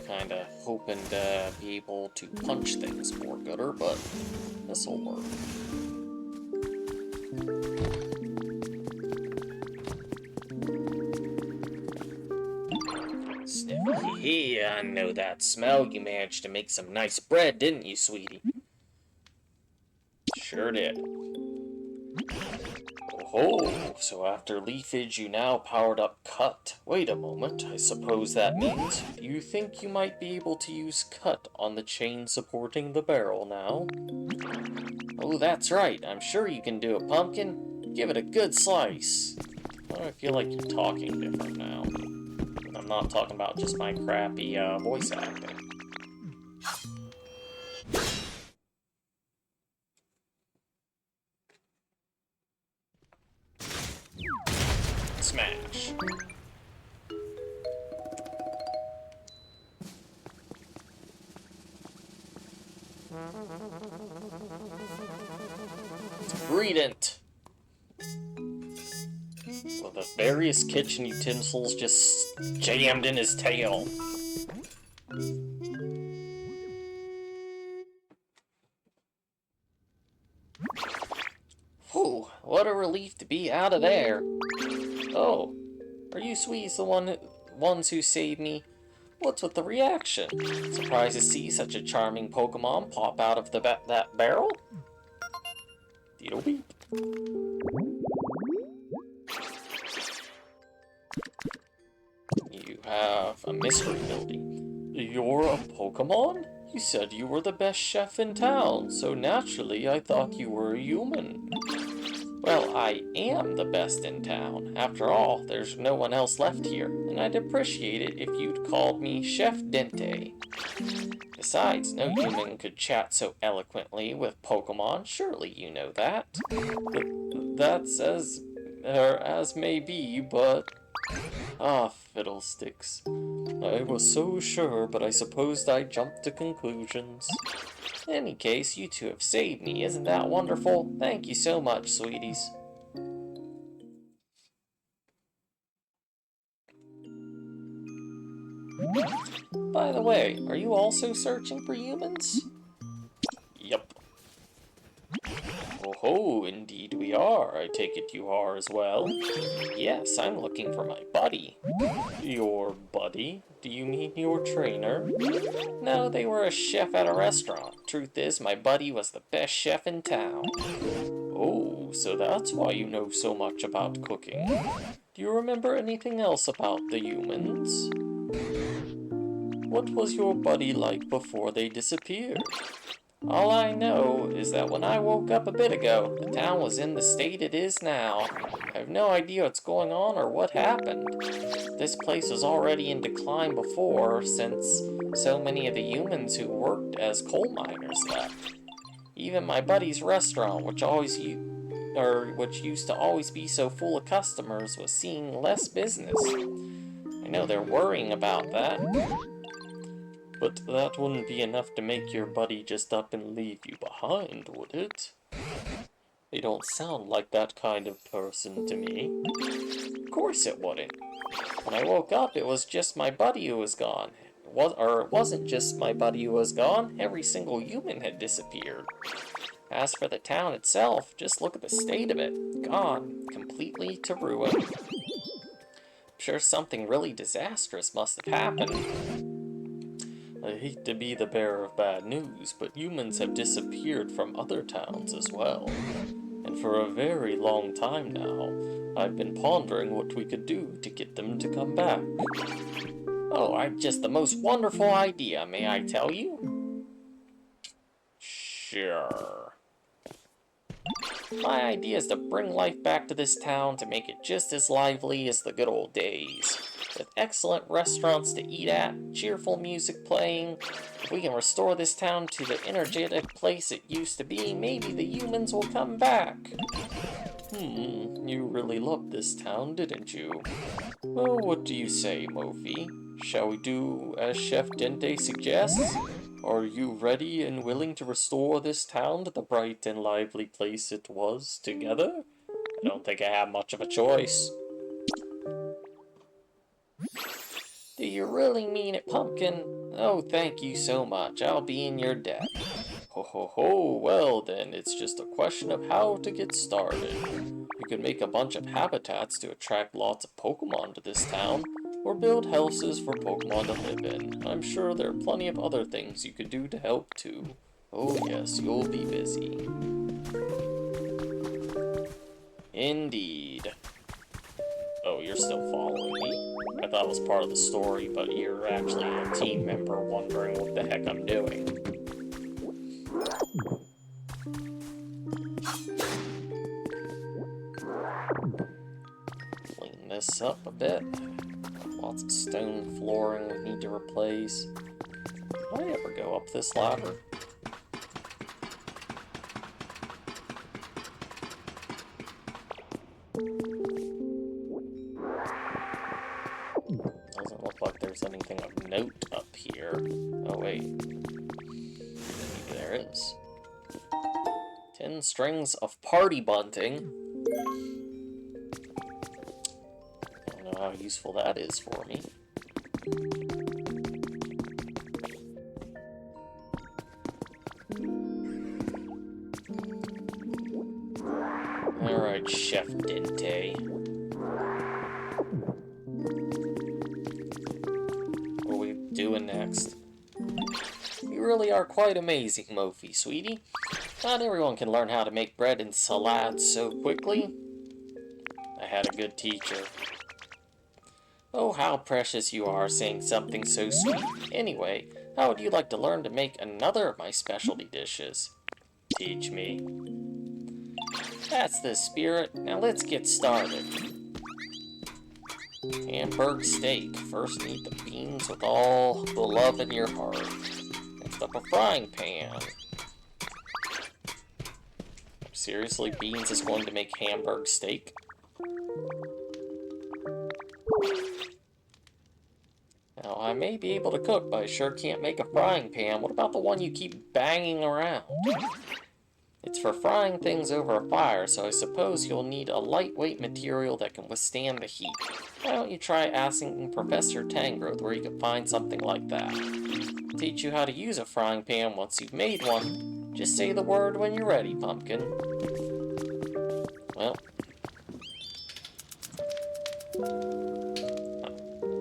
A: Kinda hoping to be able to punch things more gooder, but this'll work. Sniffy, I know that smell. You managed to make some nice bread, didn't you, sweetie? Sure did. Oh, so after leafage you now powered up cut. Wait a moment, I suppose that means you think you might be able to use cut on the chain supporting the barrel now? Oh, that's right, I'm sure you can do it, Pumpkin. Give it a good slice. Why do I feel like you're talking different now? I'm not talking about just my crappy voice acting. Smash. Brilliant. Well, the various kitchen utensils just jammed in his tail. Whew, what a relief to be out of there. Oh, are you sweets the ones who saved me? What's with the reaction? Surprised to see such a charming Pokemon pop out of that barrel? Diddle beep. You have a mystery building. You're a Pokemon? You said you were the best chef in town, so naturally I thought you were a human. Well, I am the best in town. After all, there's no one else left here, and I'd appreciate it if you'd called me Chef Dente. Besides, no human could chat so eloquently with Pokemon, surely you know that. That's as may be, but... Ah, fiddlesticks. I was so sure, but I supposed I jumped to conclusions. In any case, you two have saved me. Isn't that wonderful? Thank you so much, sweeties. By the way, are you also searching for humans? Yup. Oh ho, indeed we are. I take it you are as well. Yes, I'm looking for my buddy. Your buddy? Do you mean your trainer? No, they were a chef at a restaurant. Truth is, my buddy was the best chef in town. Oh, so that's why you know so much about cooking. Do you remember anything else about the humans? What was your buddy like before they disappeared? All I know is that when I woke up a bit ago, the town was in the state it is now. I have no idea what's going on or what happened. This place was already in decline before, since so many of the humans who worked as coal miners left. Even my buddy's restaurant, which used to always be so full of customers, was seeing less business. I know they're worrying about that. But that wouldn't be enough to make your buddy just up and leave you behind, would it? They don't sound like that kind of person to me. Of course it wouldn't. When I woke up, it was just my buddy who was gone. It wasn't just my buddy who was gone. Every single human had disappeared. As for the town itself, just look at the state of it. Gone. Completely to ruin. I'm sure something really disastrous must have happened. I hate to be the bearer of bad news, but humans have disappeared from other towns as well. And for a very long time now, I've been pondering what we could do to get them to come back. Oh, I've just the most wonderful idea, may I tell you? Sure. My idea is to bring life back to this town to make it just as lively as the good old days. With excellent restaurants to eat at, cheerful music playing, if we can restore this town to the energetic place it used to be, maybe the humans will come back. You really loved this town, didn't you? Well, what do you say, Mophie? Shall we do as Chef Dente suggests? Are you ready and willing to restore this town to the bright and lively place it was together? I don't think I have much of a choice. Do you really mean it, Pumpkin? Oh, thank you so much. I'll be in your debt. Ho ho ho, well then, it's just a question of how to get started. We could make a bunch of habitats to attract lots of Pokemon to this town. or build houses for Pokemon to live in. I'm sure there are plenty of other things you could do to help too. Oh yes, you'll be busy. Indeed. Oh, you're still following me? I thought it was part of the story, but you're actually a team member wondering what the heck I'm doing. Clean this up a bit. Lots of stone flooring we need to replace. Did I ever go up this ladder? Doesn't look like there's anything of note up here. Oh wait. Maybe there is. 10 strings of party bunting. I don't know how useful that is for me. Alright, Chef Dente. What are we doing next? You really are quite amazing, Mophie, sweetie. Not everyone can learn how to make bread and salads so quickly. I had a good teacher. Oh, how precious you are, saying something so sweet. Anyway, how would you like to learn to make another of my specialty dishes? Teach me. That's the spirit. Now let's get started. Hamburg steak. First eat the beans with all the love in your heart. Next up, a frying pan. Seriously, beans is going to make Hamburg steak? Now, I may be able to cook, but I sure can't make a frying pan. What about the one you keep banging around? It's for frying things over a fire, so I suppose you'll need a lightweight material that can withstand the heat. Why don't you try asking Professor Tangrowth where you can find something like that? I'll teach you how to use a frying pan once you've made one. Just say the word when you're ready, Pumpkin. Well.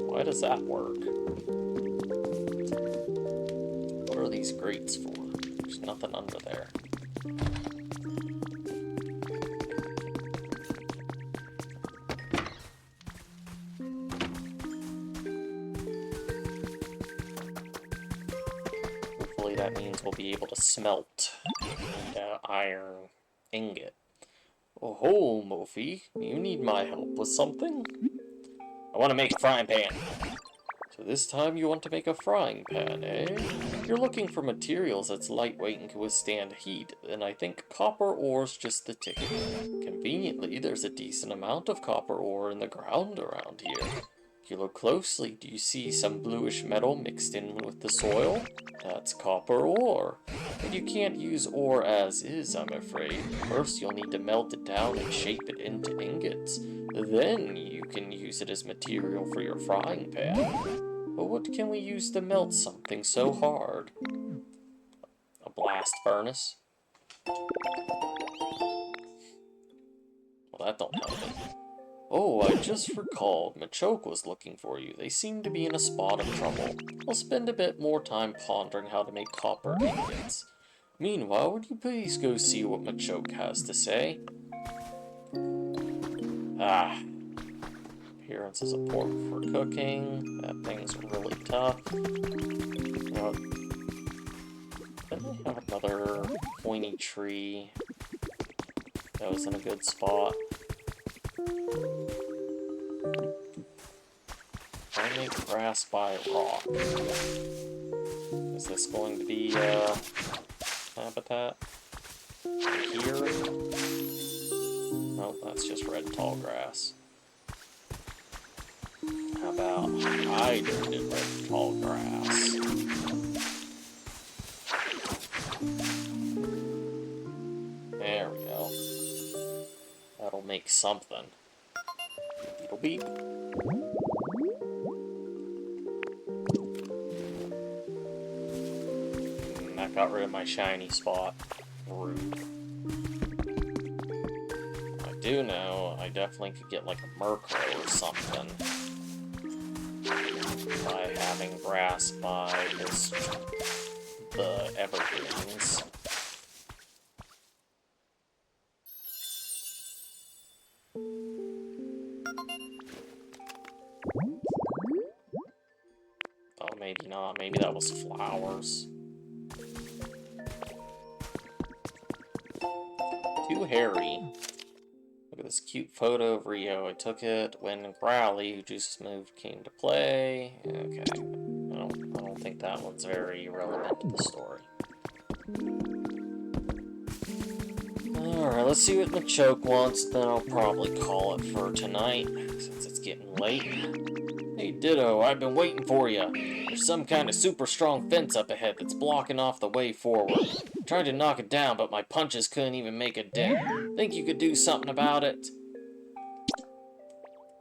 A: Why does that work? What are these grates for? There's nothing under there. Hopefully that means we'll be able to smelt the iron ingot. Oh, Mophie, you need my help with something? I want to make a frying pan. So this time you want to make a frying pan, eh? You're looking for materials that's lightweight and can withstand heat, and I think copper ore's just the ticket. Conveniently, there's a decent amount of copper ore in the ground around here. If you look closely, do you see some bluish metal mixed in with the soil? That's copper ore. But you can't use ore as is, I'm afraid. First, you'll need to melt it down and shape it into ingots. Then you can use it as material for your frying pan. But what can we use to melt something so hard? A blast furnace? Well, that don't help it. Oh, I just recalled. Machoke was looking for you. They seem to be in a spot of trouble. I'll spend a bit more time pondering how to make copper ingots. Meanwhile, would you please go see what Machoke has to say? Ah. Appearance is important for cooking. That thing's really tough. You know, didn't I have another pointy tree that was in a good spot? I make grass by rock. Is this going to be habitat here? Oh, that's just red tall grass. How about hydrated red tall grass? There we go. That'll make something. Beetle beep. That got rid of my shiny spot. Rude. I do know I definitely could get like a Murkrow or something. by having grass by the evergreens. Oh, maybe not. Maybe that was flowers. Too hairy. Look at this cute photo of Rio. I took it when Growly, who just moved, came to play. Okay. I don't think that one's very relevant to the story. Alright, let's see what Machoke wants, then I'll probably call it for tonight, since it's getting late. Hey Ditto, I've been waiting for you. There's some kind of super strong fence up ahead that's blocking off the way forward. I tried to knock it down, but my punches couldn't even make a dent. Think you could do something about it?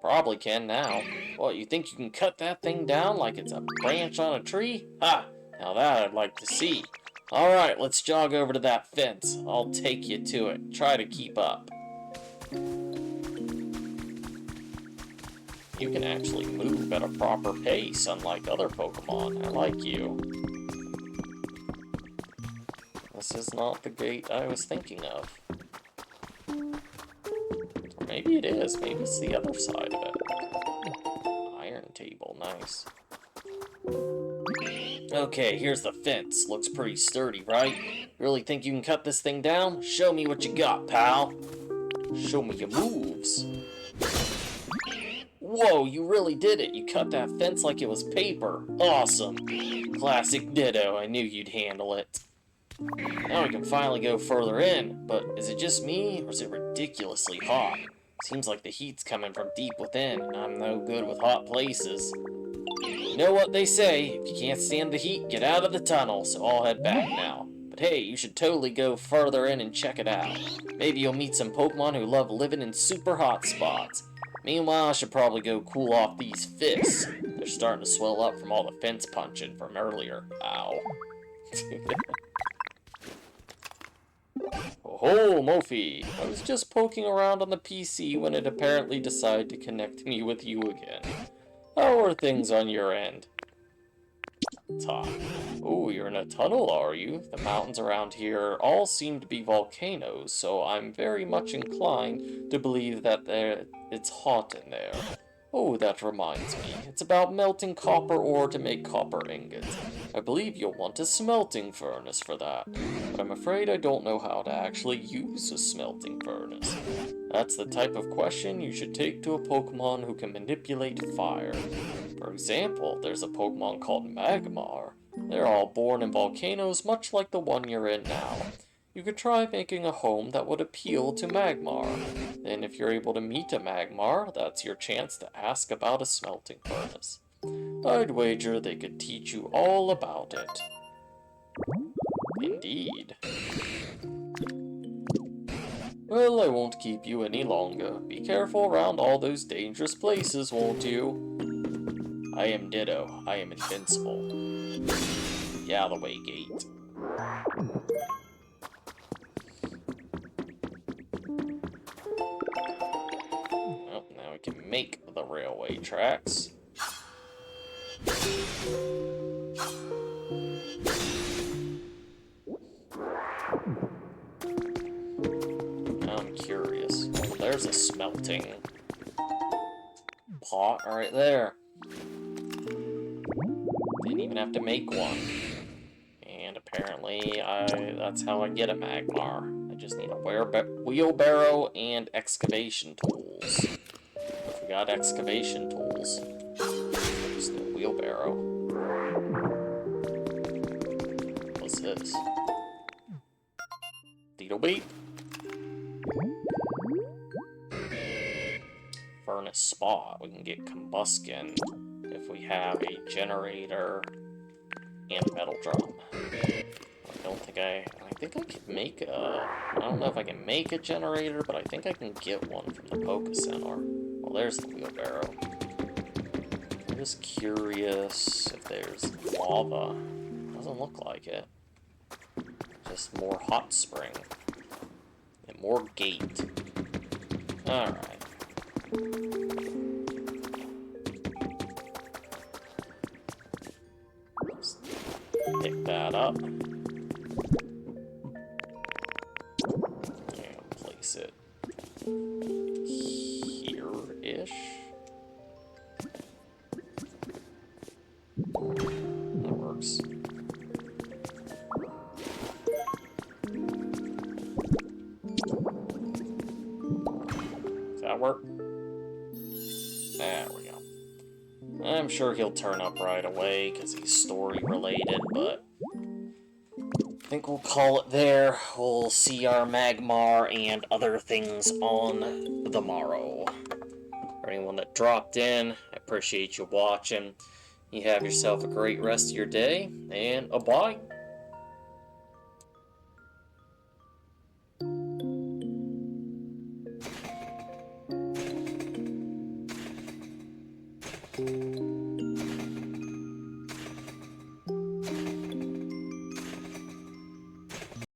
A: Probably can now. What, you think you can cut that thing down like it's a branch on a tree? Ha! Now that I'd like to see. Alright, let's jog over to that fence. I'll take you to it. Try to keep up. You can actually move at a proper pace, unlike other Pokemon. I like you. This is not the gate I was thinking of. Or maybe it is. Maybe it's the other side of it. Iron table, nice. Okay, here's the fence. Looks pretty sturdy, right? Really think you can cut this thing down? Show me what you got, pal. Show me your moves. Whoa, you really did it. You cut that fence like it was paper. Awesome. Classic Ditto. I knew you'd handle it. Now we can finally go further in, but is it just me, or is it ridiculously hot? Seems like the heat's coming from deep within, and I'm no good with hot places. You know what they say, if you can't stand the heat, get out of the tunnel, so I'll head back now. But hey, you should totally go further in and check it out. Maybe you'll meet some Pokemon who love living in super hot spots. Meanwhile, I should probably go cool off these fists. They're starting to swell up from all the fence punching from earlier. Ow. Oh, Mophie! I was just poking around on the PC when it apparently decided to connect me with you again. How are things on your end? Talk. Oh, you're in a tunnel, are you? The mountains around here all seem to be volcanoes, so I'm very much inclined to believe that it's hot in there. Oh, that reminds me. It's about melting copper ore to make copper ingots. I believe you'll want a smelting furnace for that. But I'm afraid I don't know how to actually use a smelting furnace. That's the type of question you should take to a Pokemon who can manipulate fire. For example, there's a Pokemon called Magmar. They're all born in volcanoes much like the one you're in now. You could try making a home that would appeal to Magmar. Then if you're able to meet a Magmar, that's your chance to ask about a smelting furnace. I'd wager they could teach you all about it. Indeed. Well, I won't keep you any longer. Be careful around all those dangerous places, won't you? I am Ditto. I am invincible. Get out of the way, gate. Well, now we can make the railway tracks. Now I'm curious. Oh, there's a smelting pot right there. Didn't even have to make one. And apparently, that's how I get a Magmar. I just need a wheelbarrow and excavation tools. I forgot excavation tools. Just a wheelbarrow. What's this? Beetle beep. Furnace spot. We can get combustion if we have a generator and a metal drum. I think I could make a... I don't know if I can make a generator, but I think I can get one from the Poke Center. Well, there's the wheelbarrow. I'm just curious if there's lava. Doesn't look like it. Just more hot spring. And more gate. Alright. pick that up. And place it here-ish. That works. Does that work? There we go. I'm sure he'll turn up right away because he's story-related, but I think we'll call it there. We'll see our Magmar and other things on the morrow. For anyone that dropped in, I appreciate you watching. You have yourself a great rest of your day, and bye.